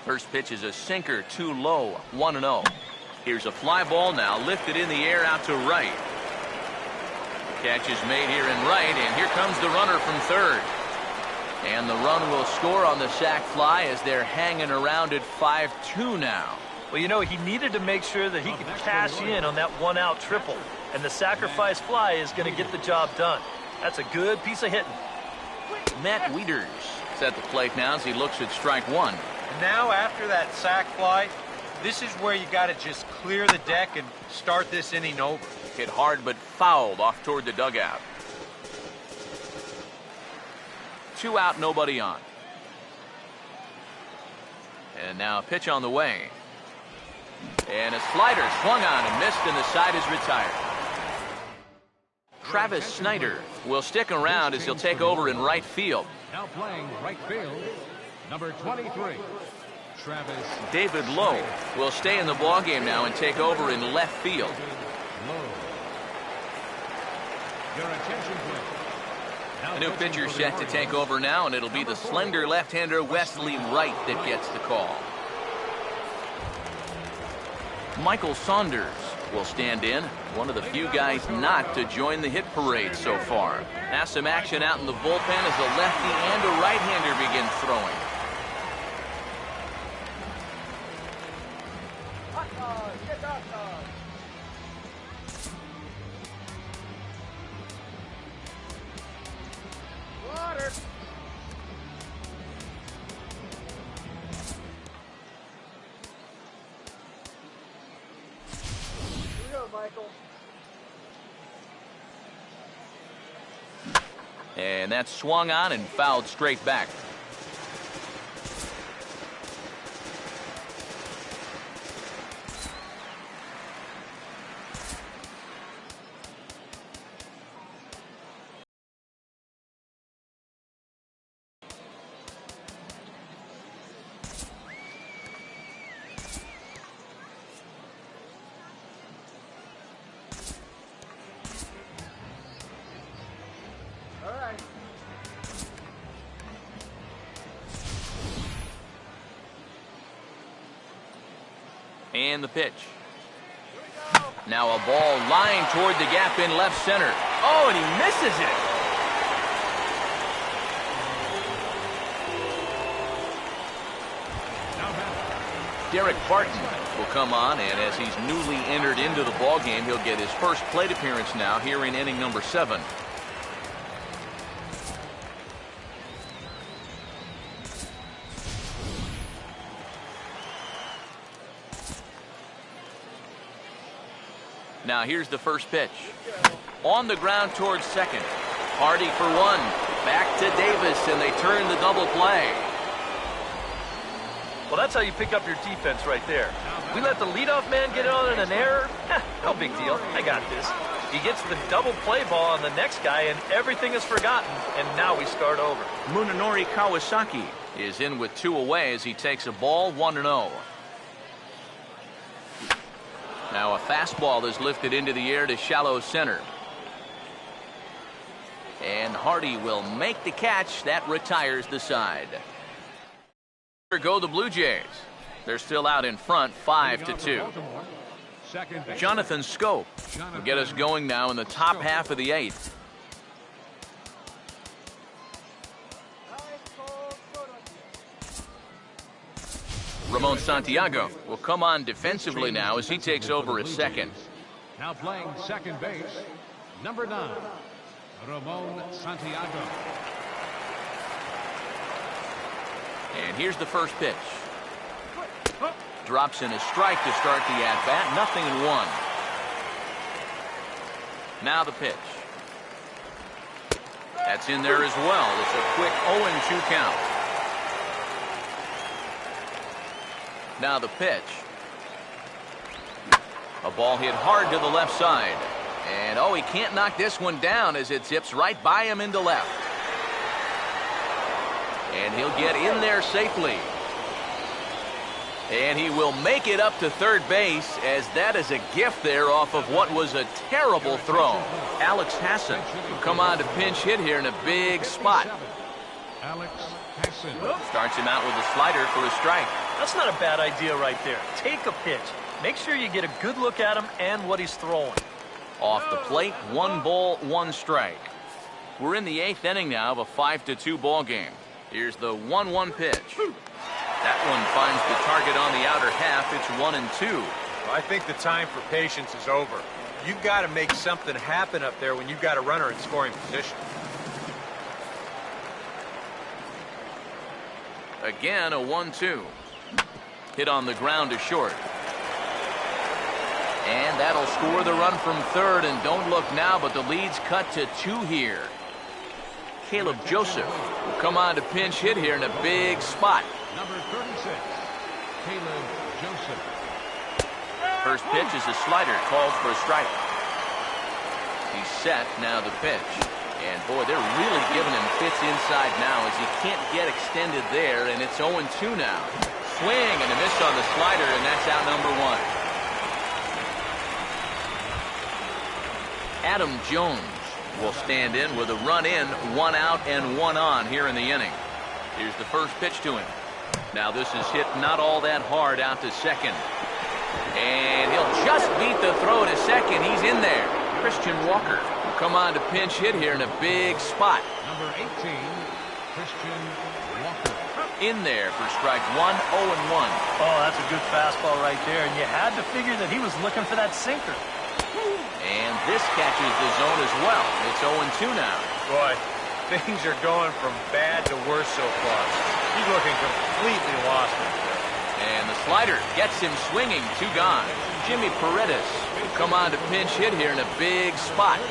S1: First pitch is a sinker, too low, 1-0. Here's a fly ball now, lifted in the air out to right. Catch is made here in right, and here comes the runner from third. And the run will score on the sac fly as they're hanging around at 5-2 now.
S4: Well, you know, he needed to make sure that he could cash in on that 1-out triple. And the sacrifice fly is going to get the job done. That's a good piece of hitting.
S1: Matt Wieters is at the plate now as he looks at strike one.
S3: And now after that sac fly, this is where you got to just clear the deck and start this inning over.
S1: Hit hard but fouled off toward the dugout. 2 out, nobody on. And now a pitch on the way. And a slider swung on and missed, and the side is retired. Travis Snyder will stick around as he'll take over in right field.
S2: Now playing right field, number 23, Travis.
S1: David Lowe will stay in the ballgame now and take over in left field.
S2: Lowe. Your attention, please.
S1: A new pitcher set to take over now, and it'll be the slender left-hander Wesley Wright that gets the call. Michael Saunders will stand in, one of the few guys not to join the hit parade so far. Now some action out in the bullpen as a lefty and a right-hander begin throwing. And that's swung on and fouled straight back. And the pitch. Now a ball lined toward the gap in left center. Oh, and he misses it. Derek Barton will come on, and as he's newly entered into the ballgame, he'll get his first plate appearance now here in inning number 7. Now here's the first pitch. On the ground towards second. Hardy for 1. Back to Davis, and they turn the double play.
S4: Well, that's how you pick up your defense right there. We let the leadoff man get on in an error. No big deal. I got this. He gets the double play ball on the next guy, and everything is forgotten. And now we start over.
S1: Munenori Kawasaki is in with 2 away as he takes a ball 1-0. Now a fastball is lifted into the air to shallow center. And Hardy will make the catch. That retires the side. Here go the Blue Jays. They're still out in front, 5-2. Jonathan Scope will get us going now in the top half of the 8th. Ramon Santiago will come on defensively now as he takes over at second.
S2: Now playing second base, number 9, Ramon Santiago.
S1: And here's the first pitch. Drops in a strike to start the at-bat. 0-1. Now the pitch. That's in there as well. It's a quick 0-2 count. Now the pitch. A ball hit hard to the left side. And, he can't knock this one down as it zips right by him into left. And he'll get in there safely. And he will make it up to third base as that is a gift there off of what was a terrible throw. Alex Hassan will come on to pinch hit here in a big spot.
S2: Alex Hassan
S1: starts him out with a slider for a strike.
S4: That's not a bad idea right there. Take a pitch. Make sure you get a good look at him and what he's throwing.
S1: Off the plate, 1 ball, 1 strike. We're in the 8th inning now of a 5-2 ball game. Here's the 1-1 pitch. That one finds the target on the outer half. It's 1-2.
S3: Well, I think the time for patience is over. You've got to make something happen up there when you've got a runner in scoring position.
S1: Again, a 1-2. Hit on the ground to short. And that'll score the run from third. And don't look now, but the lead's cut to 2 here. Caleb Joseph will come on to pinch hit here in a big spot.
S2: Number 36, Caleb Joseph.
S1: First pitch is a slider, called for a strike. He's set, now the pitch. And boy, they're really giving him fits inside now as he can't get extended there, and it's 0-2 now. Swing and a miss on the slider, and that's out number 1. Adam Jones will stand in with a run in, 1 out and 1 on here in the inning. Here's the first pitch to him. Now this is hit not all that hard out to second. And he'll just beat the throw to second. He's in there. Christian Walker will come on to pinch hit here in a big spot.
S2: Number 18, Christian Walker.
S1: In there for strike 1, 0-1.
S4: Oh, that's a good fastball right there. And you had to figure that he was looking for that sinker.
S1: And this catches the zone as well. It's 0-2 now.
S3: Boy, things are going from bad to worse so far. He's looking completely lost right there.
S1: And the slider gets him swinging, 2 gone. Jimmy Paredes will come on to pinch hit here in a big spot.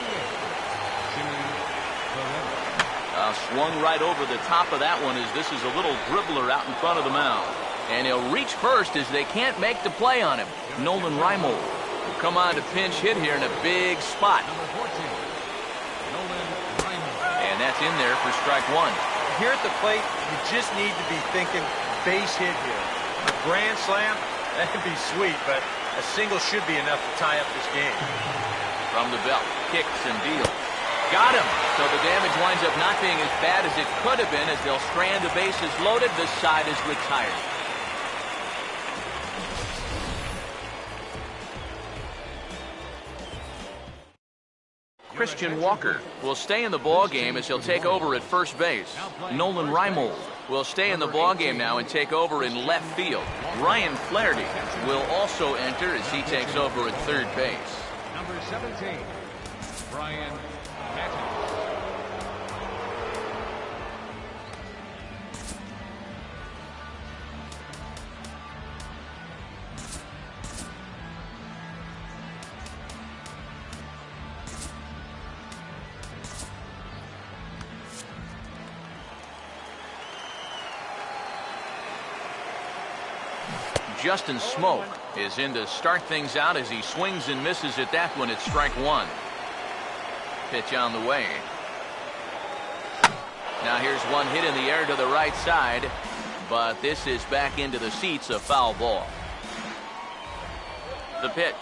S1: Swung right over the top of that one as this is a little dribbler out in front of the mound. And he'll reach first as they can't make the play on him. Nolan Reimold will come on to pinch hit here in a big spot.
S2: Number 14, Nolan Reimold.
S1: And that's in there for strike 1.
S3: Here at the plate, you just need to be thinking base hit here. A grand slam, that could be sweet, but a single should be enough to tie up this game.
S1: From the belt, kicks and deals. Got him. So the damage winds up not being as bad as it could have been as they'll strand the bases loaded. The side is retired. Christian Walker will stay in the ball game as he'll take over at first base. Nolan Reimold will stay in the ball game now and take over in left field. Ryan Flaherty will also enter as he takes over at third base.
S2: Number 17, Brian Matthews.
S1: Justin Smoke is in to start things out as he swings and misses at that one at strike one. Pitch on the way. Now here's one hit in the air to the right side, but this is back into the seats, a foul ball. The pitch.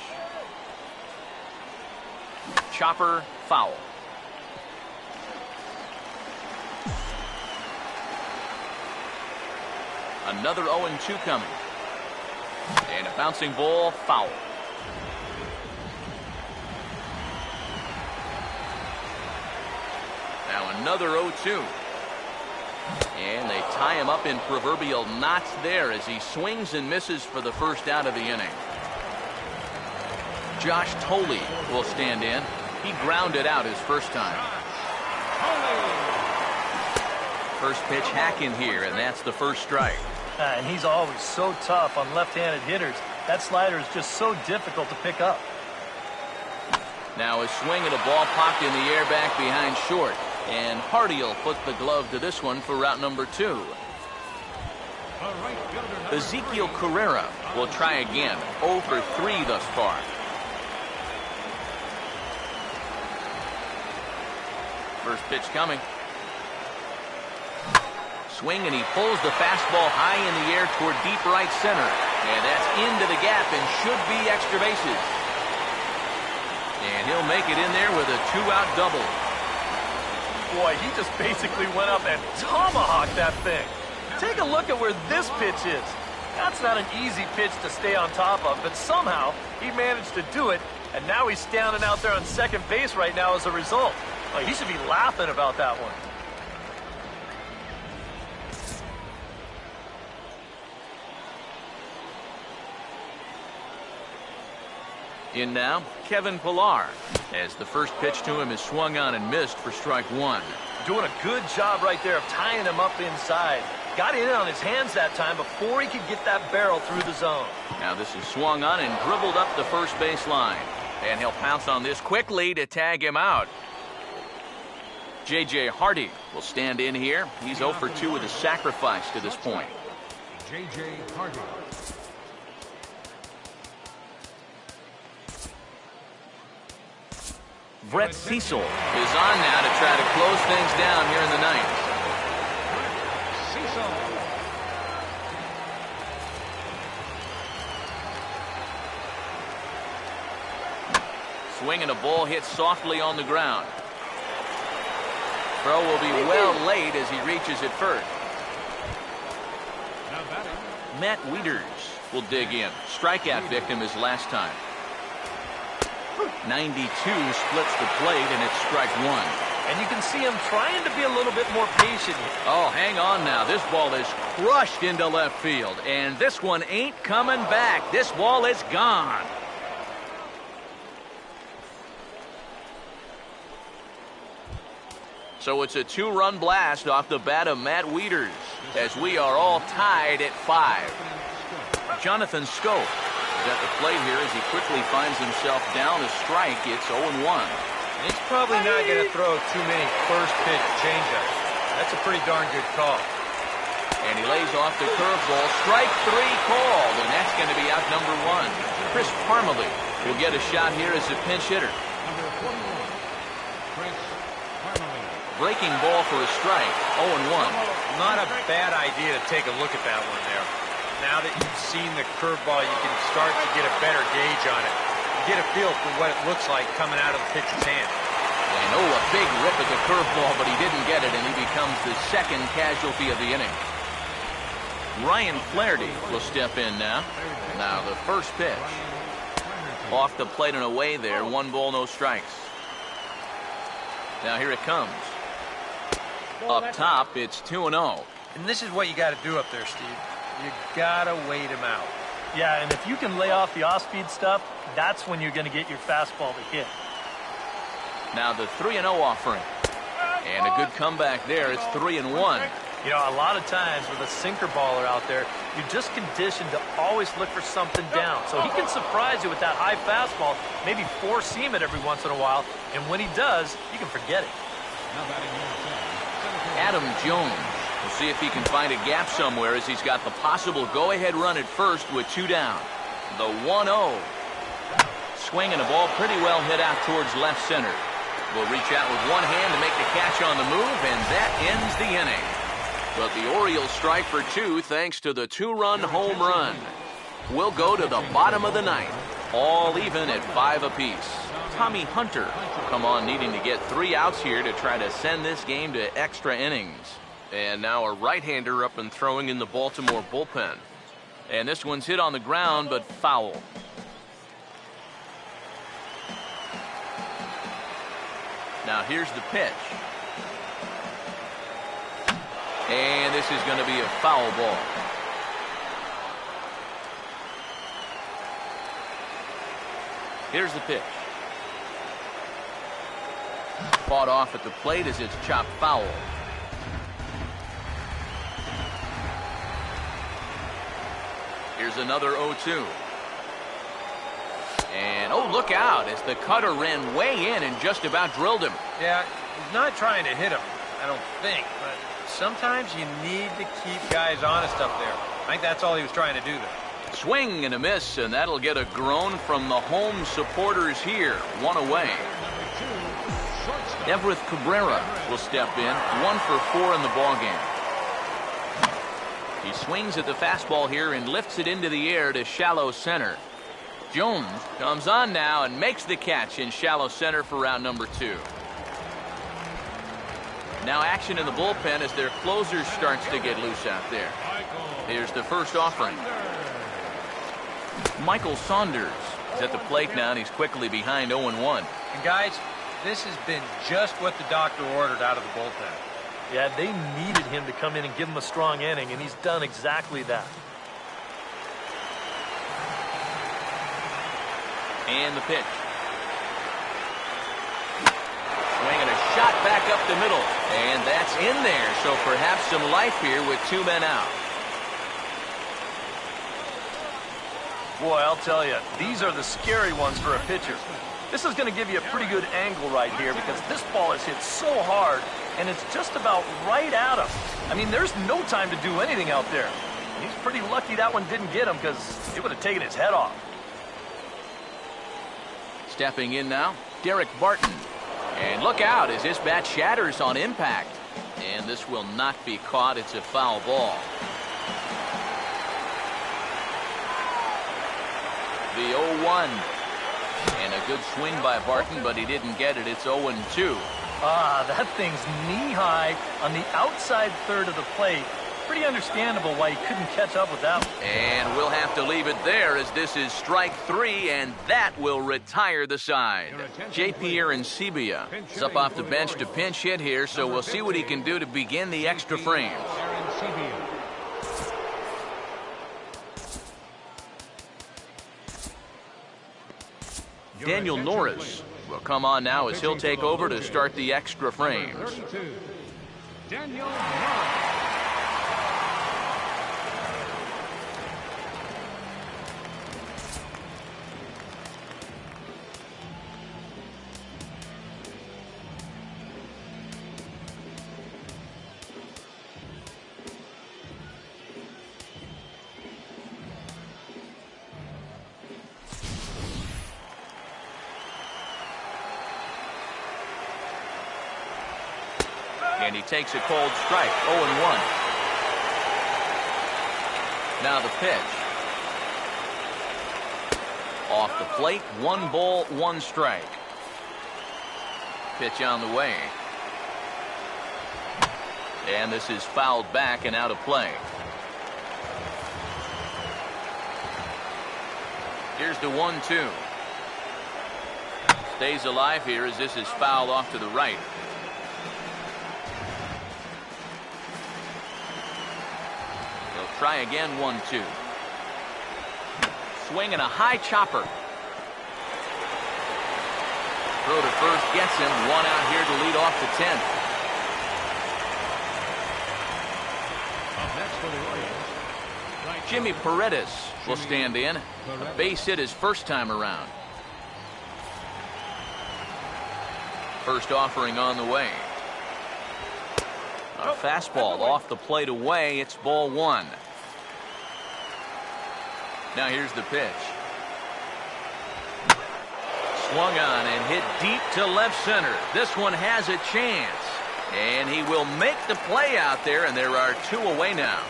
S1: Chopper, foul. Another 0-2 coming. And a bouncing ball, foul. Now another 0-2. And they tie him up in proverbial knots there as he swings and misses for the first out of the inning. Josh Tolley will stand in. He grounded out his first time. First pitch hack in here, and that's the first strike.
S4: And he's always so tough on left-handed hitters. That slider is just so difficult to pick up.
S1: Now a swing and a ball popped in the air back behind short. And Hardy will put the glove to this one for route number 2. Ezekiel Carrera will try again. 0 for 3 thus far. First pitch coming. Swing, and he pulls the fastball high in the air toward deep right center. And that's into the gap and should be extra bases. And he'll make it in there with a 2-out double.
S4: Boy, he just basically went up and tomahawked that thing. Take a look at where this pitch is. That's not an easy pitch to stay on top of, but somehow he managed to do it, and now he's standing out there on second base right now as a result. Well, he should be laughing about that one.
S1: In now, Kevin Pillar, as the first pitch to him is swung on and missed for strike one.
S4: Doing a good job right there of tying him up inside. Got in on his hands that time before he could get that barrel through the zone.
S1: Now this is swung on and dribbled up the first base line. And he'll pounce on this quickly to tag him out. J.J. Hardy will stand in here. He's 0 for 2 with a sacrifice to this point.
S2: J.J. Hardy.
S1: Brett Cecil is on now to try to close things down here in the ninth.
S2: Cecil.
S1: Swing and a ball hit softly on the ground. Throw will be well late as he reaches at first.
S2: Now batting.
S1: Matt Wieters will dig in. Strikeout victim his last time. 92 splits the plate, and it's strike one.
S4: And you can see him trying to be a little bit more patient.
S1: Oh, hang on now. This ball is crushed into left field, and this one ain't coming back. This ball is gone. So it's a 2-run blast off the bat of Matt Wieters, as we are all tied at 5. Jonathan Scope is at the plate here as he quickly finds himself down a strike. It's 0-1.
S3: He's probably not going to throw too many first pitch changeups. That's a pretty darn good call.
S1: And he lays off the curveball. Strike 3 called, and that's going to be out number 1. Chris Parmalee will get a shot here as a pinch hitter.
S2: Number 41, Chris Parmalee.
S1: Breaking ball for a strike. 0-1.
S3: Not a bad idea to take a look at that one there. Now that you've seen the curveball, you can start to get a better gauge on it. You get a feel for what it looks like coming out of the pitcher's hand.
S1: And a big rip at the curveball, but he didn't get it, and he becomes the second casualty of the inning. Ryan Flaherty will step in now. Now the first pitch. Off the plate and away there. 1 ball, no strikes. Now here it comes. Up top, it's 2-0.
S3: And this is what you got to do up there, Steve. You got to wait him out.
S4: Yeah, and if you can lay off the off-speed stuff, that's when you're going to get your fastball to hit.
S1: Now the 3-0 offering. And a good comeback there. It's 3-1.
S4: You know, a lot of times with a sinker baller out there, you're just conditioned to always look for something down. So he can surprise you with that high fastball, maybe four-seam it every once in a while, and when he does, you can forget it.
S1: Adam Jones. We'll see if he can find a gap somewhere as he's got the possible go-ahead run at first with 2 down. The 1-0. Swinging a ball pretty well hit out towards left center. Will reach out with one hand to make the catch on the move, and that ends the inning. But the Orioles strike for 2 thanks to the 2-run home run. We'll go to the bottom of the ninth, all even at 5 apiece. Tommy Hunter will come on needing to get 3 outs here to try to send this game to extra innings. And now a right-hander up and throwing in the Baltimore bullpen. And this one's hit on the ground, but foul. Now here's the pitch. And this is going to be a foul ball. Here's the pitch. Fought off at the plate as it's chopped foul. Here's another 0-2. And, oh, look out as the cutter ran way in and just about drilled him.
S3: Yeah, he's not trying to hit him, I don't think, but sometimes you need to keep guys honest up there. I think that's all he was trying to do there.
S1: Swing and a miss, and that'll get a groan from the home supporters here. 1 away. Everett Cabrera will step in. 1 for 4 in the ballgame. He swings at the fastball here and lifts it into the air to shallow center. Jones comes on now and makes the catch in shallow center for round number 2. Now action in the bullpen as their closer starts to get loose out there. Here's the first offering. Michael Saunders is at the plate now, and he's quickly behind 0-1.
S3: And guys, this has been just what the doctor ordered out of the bullpen.
S4: Yeah, they needed him to come in and give him a strong inning, and he's done exactly that.
S1: And the pitch. Swinging a shot back up the middle. And that's in there, so perhaps some life here with 2 men out.
S4: Boy, I'll tell you, these are the scary ones for a pitcher. This is going to give you a pretty good angle right here because this ball is hit so hard, and it's just about right at him. I mean, there's no time to do anything out there. He's pretty lucky that one didn't get him because it would have taken his head off.
S1: Stepping in now, Derek Barton. And look out as this bat shatters on impact. And this will not be caught. It's a foul ball. The 0-1. And a good swing by Barton, but he didn't get it. It's 0-2.
S4: Ah, that thing's knee-high on the outside third of the plate. Pretty understandable why he couldn't catch up with that one.
S1: And we'll have to leave it there as this is strike 3, and that will retire the side. J.P. Arancibia is up off the bench to pinch hit here, so we'll see what he can do to begin the extra frames. Daniel Norris will come on now as he'll take over to start the extra frames.
S2: Daniel Norris.
S1: And he takes a cold strike, 0-1. Now the pitch. Off the plate, 1 ball, 1 strike. Pitch on the way. And this is fouled back and out of play. Here's the 1-2. Stays alive here as this is fouled off to the right. Try again, 1-2. Swing and a high chopper. Throw to first gets him. One out here to lead off the 10th.
S2: Up next for the Orioles, right
S1: Jimmy Paredes will stand in. A base hit his first time around. First offering on the way. A fastball off the plate away. It's ball 1. Now here's the pitch. Swung on and hit deep to left center. This one has a chance. And he will make the play out there, and there are 2 away now.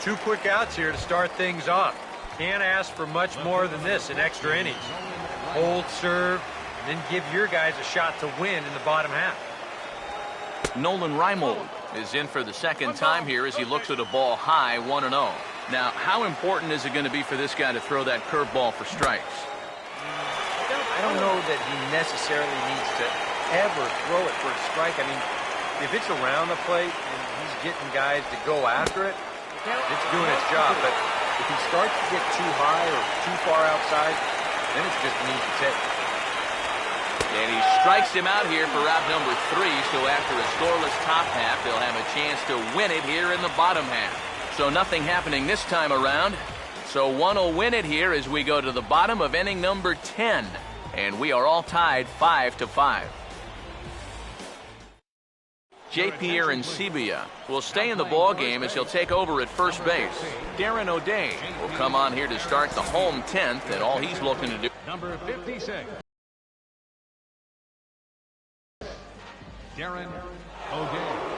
S3: 2 quick outs here to start things off. Can't ask for much more than this in extra innings. Hold, serve, and then give your guys a shot to win in the bottom half.
S1: Nolan Reimold is in for the second time here as he looks at a ball high, 1-0. Now, how important is it going to be for this guy to throw that curveball for strikes?
S3: I don't know that he necessarily needs to ever throw it for a strike. I mean, if it's around the plate and he's getting guys to go after it, it's doing its job. But if he starts to get too high or too far outside, then it's just an easy take.
S1: And he strikes him out here for out number 3, so after a scoreless top half, they'll have a chance to win it here in the bottom half. So nothing happening this time around. So one will win it here as we go to the bottom of inning number 10. And we are all tied 5-5. J.P. Arancibia will stay in the ball game as he'll take over at first base. Darren O'Day will come on here to start the home 10th, and all he's looking to do.
S2: number 56. Darren O'Day.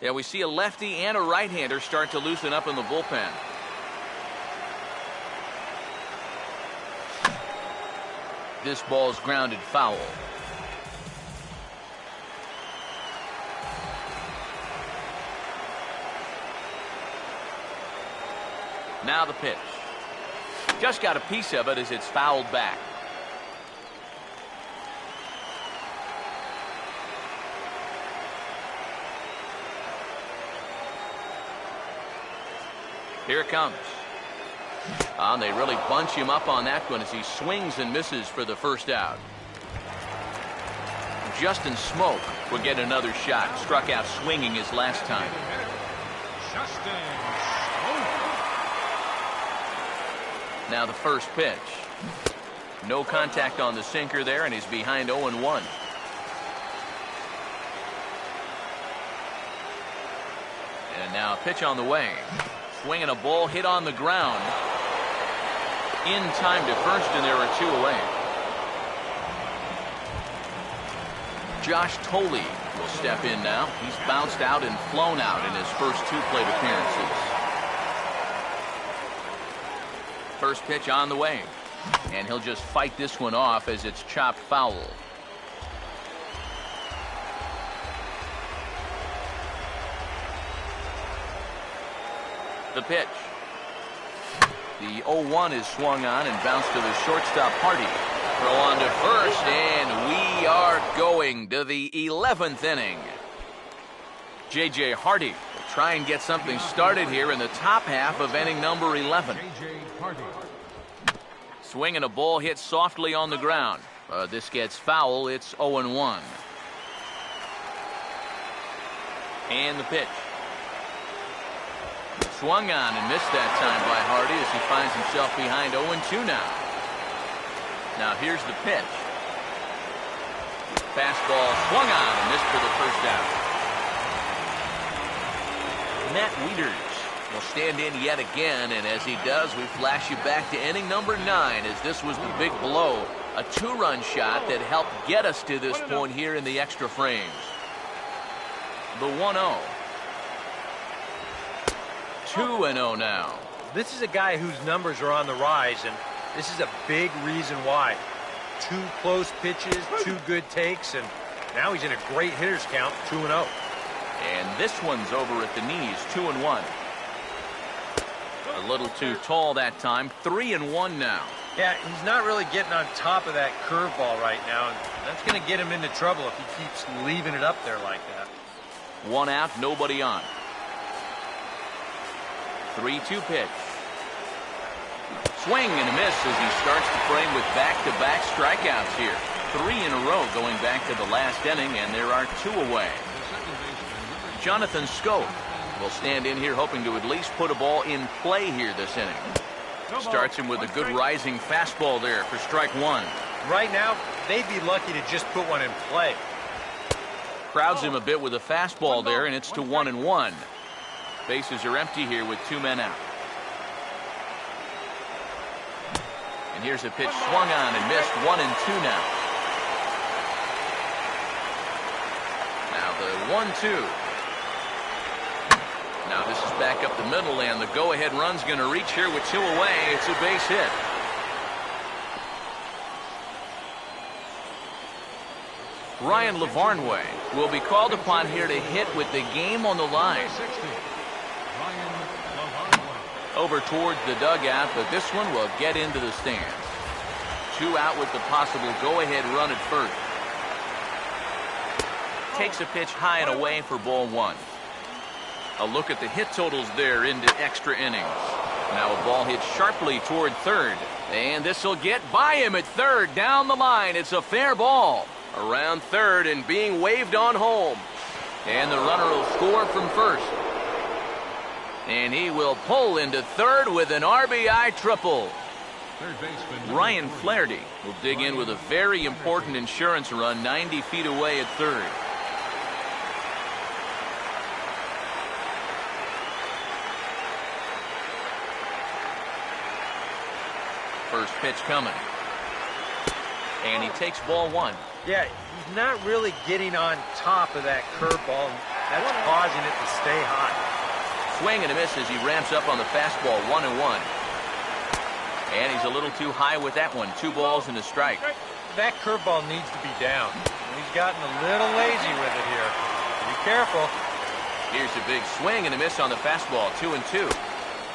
S1: Yeah, we see a lefty and a right-hander start to loosen up in the bullpen. This ball's grounded foul. Now the pitch. Just got a piece of it as it's fouled back. Here it comes. And they really bunch him up on that one as he swings and misses for the first out. Justin Smoke will get another shot. Struck out swinging his last time.
S2: Justin
S1: Now the first pitch. No contact on the sinker there, and he's behind 0-1. And now a pitch on the way. Swinging a ball hit on the ground. In time to first, and there are 2 away. Josh Tolley will step in now. He's bounced out and flown out in his first 2 plate appearances. First pitch on the way. And he'll just fight this one off as it's chopped foul. The pitch. The 0-1 is swung on and bounced to the shortstop Hardy. Throw on to first, and we are going to the 11th inning. J.J. Hardy will try and get something started here in the top half of inning number 11.
S2: J.J. Hardy.
S1: Swinging a ball hit softly on the ground. This gets foul. It's 0-1. And the pitch. Swung on and missed that time by Hardy as he finds himself behind 0-2 now. Now here's the pitch. Fastball swung on and missed for the first out. Matt Wieters will stand in yet again, and as he does, we flash you back to inning number 9 as this was the big blow. A 2-run shot that helped get us to this point here in the extra frames. The 1-0. 2-0 now.
S3: This is a guy whose numbers are on the rise, and this is a big reason why. 2 close pitches, 2 good takes, and now he's in a great hitter's count, 2-0.
S1: And this one's over at the knees, 2-1. A little too tall that time, 3-1 now.
S3: Yeah, he's not really getting on top of that curveball right now, and that's going to get him into trouble if he keeps leaving it up there like that.
S1: 1 out, nobody on. 3-2 pitch. Swing and a miss as he starts the frame with back-to-back strikeouts here. 3 in a row going back to the last inning, and there are 2 away. Jonathan Scope will stand in here hoping to at least put a ball in play here this inning. Starts him with a good rising fastball there for strike 1.
S3: Right now, they'd be lucky to just put one in play.
S1: Crowds him a bit with a fastball there, and it's to 1-1. Bases are empty here with 2 men out. And here's a pitch swung on and missed, 1-2 now. Now the 1-2. Now this is back up the middle, and the go-ahead run's going to reach here with 2 away. It's a base hit. Ryan Lavarnway will be called upon here to hit with the game on the line. Over towards the dugout, but this one will get into the stands. 2 out with the possible go-ahead run at first. Takes a pitch high and away for ball 1. A look at the hit totals there into extra innings. Now a ball hit sharply toward third. And this will get by him at third. Down the line, it's a fair ball. Around third and being waved on home. And the runner will score from first. And he will pull into third with an RBI triple. Ryan Flaherty will dig in with a very important insurance run 90 feet away at third. First pitch coming. And he takes ball 1.
S3: Yeah, he's not really getting on top of that curveball, and that's causing it to stay high.
S1: Swing and a miss as he ramps up on the fastball, 1-1. And he's a little too high with that one. 2 balls and a strike.
S3: That curveball needs to be down. He's gotten a little lazy with it here. Be careful.
S1: Here's a big swing and a miss on the fastball, 2-2.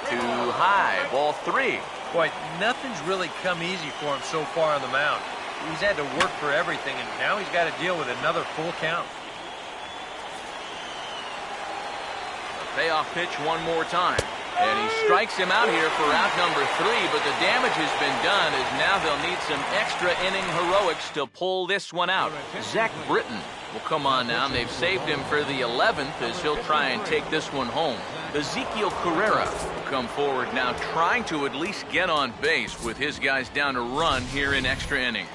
S1: Too high, ball 3.
S3: Boy, nothing's really come easy for him so far on the mound. He's had to work for everything, and now he's got to deal with another full count.
S1: A payoff pitch one more time. And he strikes him out here for out number 3, but the damage has been done as now they'll need some extra inning heroics to pull this one out. Zach Britton will come on now, and they've saved him for the 11th as he'll try and take this one home. Ezekiel Carrera will come forward now, trying to at least get on base with his guys down to run here in extra innings.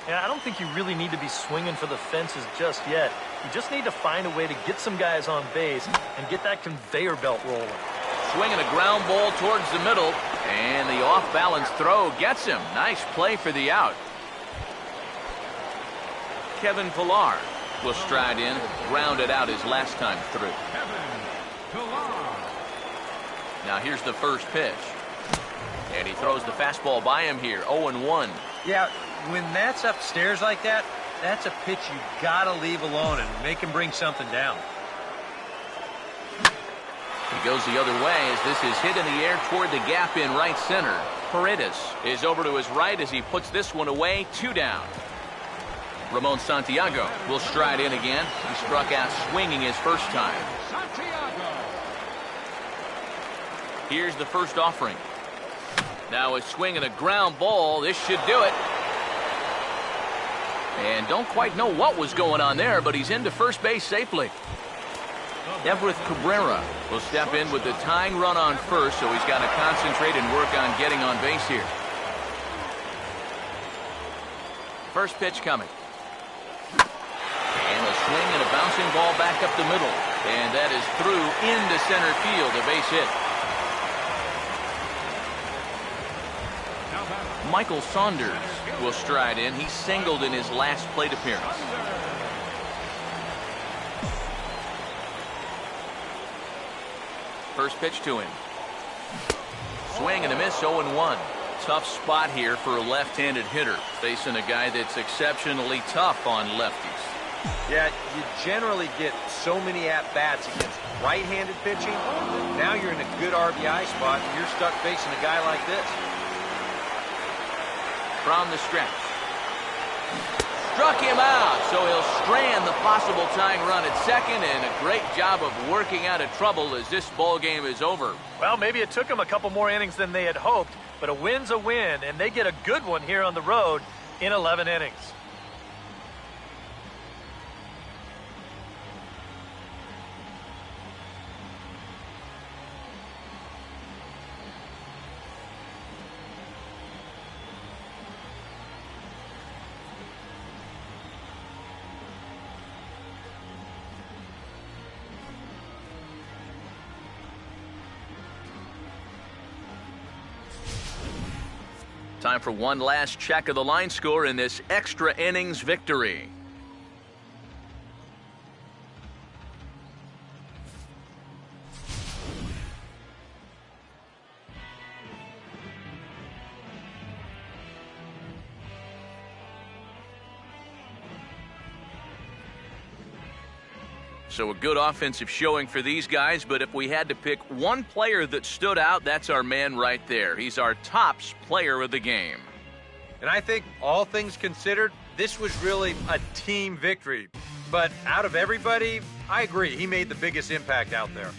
S4: Yeah, I don't think you really need to be swinging for the fences just yet. You just need to find a way to get some guys on base and get that conveyor belt rolling.
S1: Swinging a ground ball towards the middle, and the off-balance throw gets him. Nice play for the out. Kevin Pillar will stride in, grounded out his last time through. Now here's the first pitch. And he throws the fastball by him here, 0-1.
S3: Yeah, when that's upstairs like that, that's a pitch you gotta leave alone and make him bring something down.
S1: He goes the other way as this is hit in the air toward the gap in right center. Paredes is over to his right as he puts this one away, 2 down. Ramon Santiago will stride in again. He struck out swinging his first time. Here's the first offering. Now a swing and a ground ball. This should do it. And don't quite know what was going on there, but he's into first base safely. Everett Cabrera will step in with the tying run on first, so he's got to concentrate and work on getting on base here. First pitch coming. And a swing and a bouncing ball back up the middle. And that is through into center field, a base hit. Michael Saunders will stride in. He singled in his last plate appearance. First pitch to him. Swing and a miss, 0-1. Tough spot here for a left-handed hitter, facing a guy that's exceptionally tough on lefties.
S3: Yeah, you generally get so many at-bats against right-handed pitching. Now you're in a good RBI spot, and you're stuck facing a guy like this.
S1: From the stretch. Struck him out, so he'll strand the possible tying run at second, and a great job of working out of trouble as this ball game is over.
S4: Well, maybe it took them a couple more innings than they had hoped, but a win's a win, and they get a good one here on the road in 11 innings.
S1: Time for one last check of the line score in this extra innings victory. So a good offensive showing for these guys, but if we had to pick one player that stood out, that's our man right there. He's our tops player of the game.
S3: And I think, all things considered, this was really a team victory. But out of everybody, I agree, he made the biggest impact out there.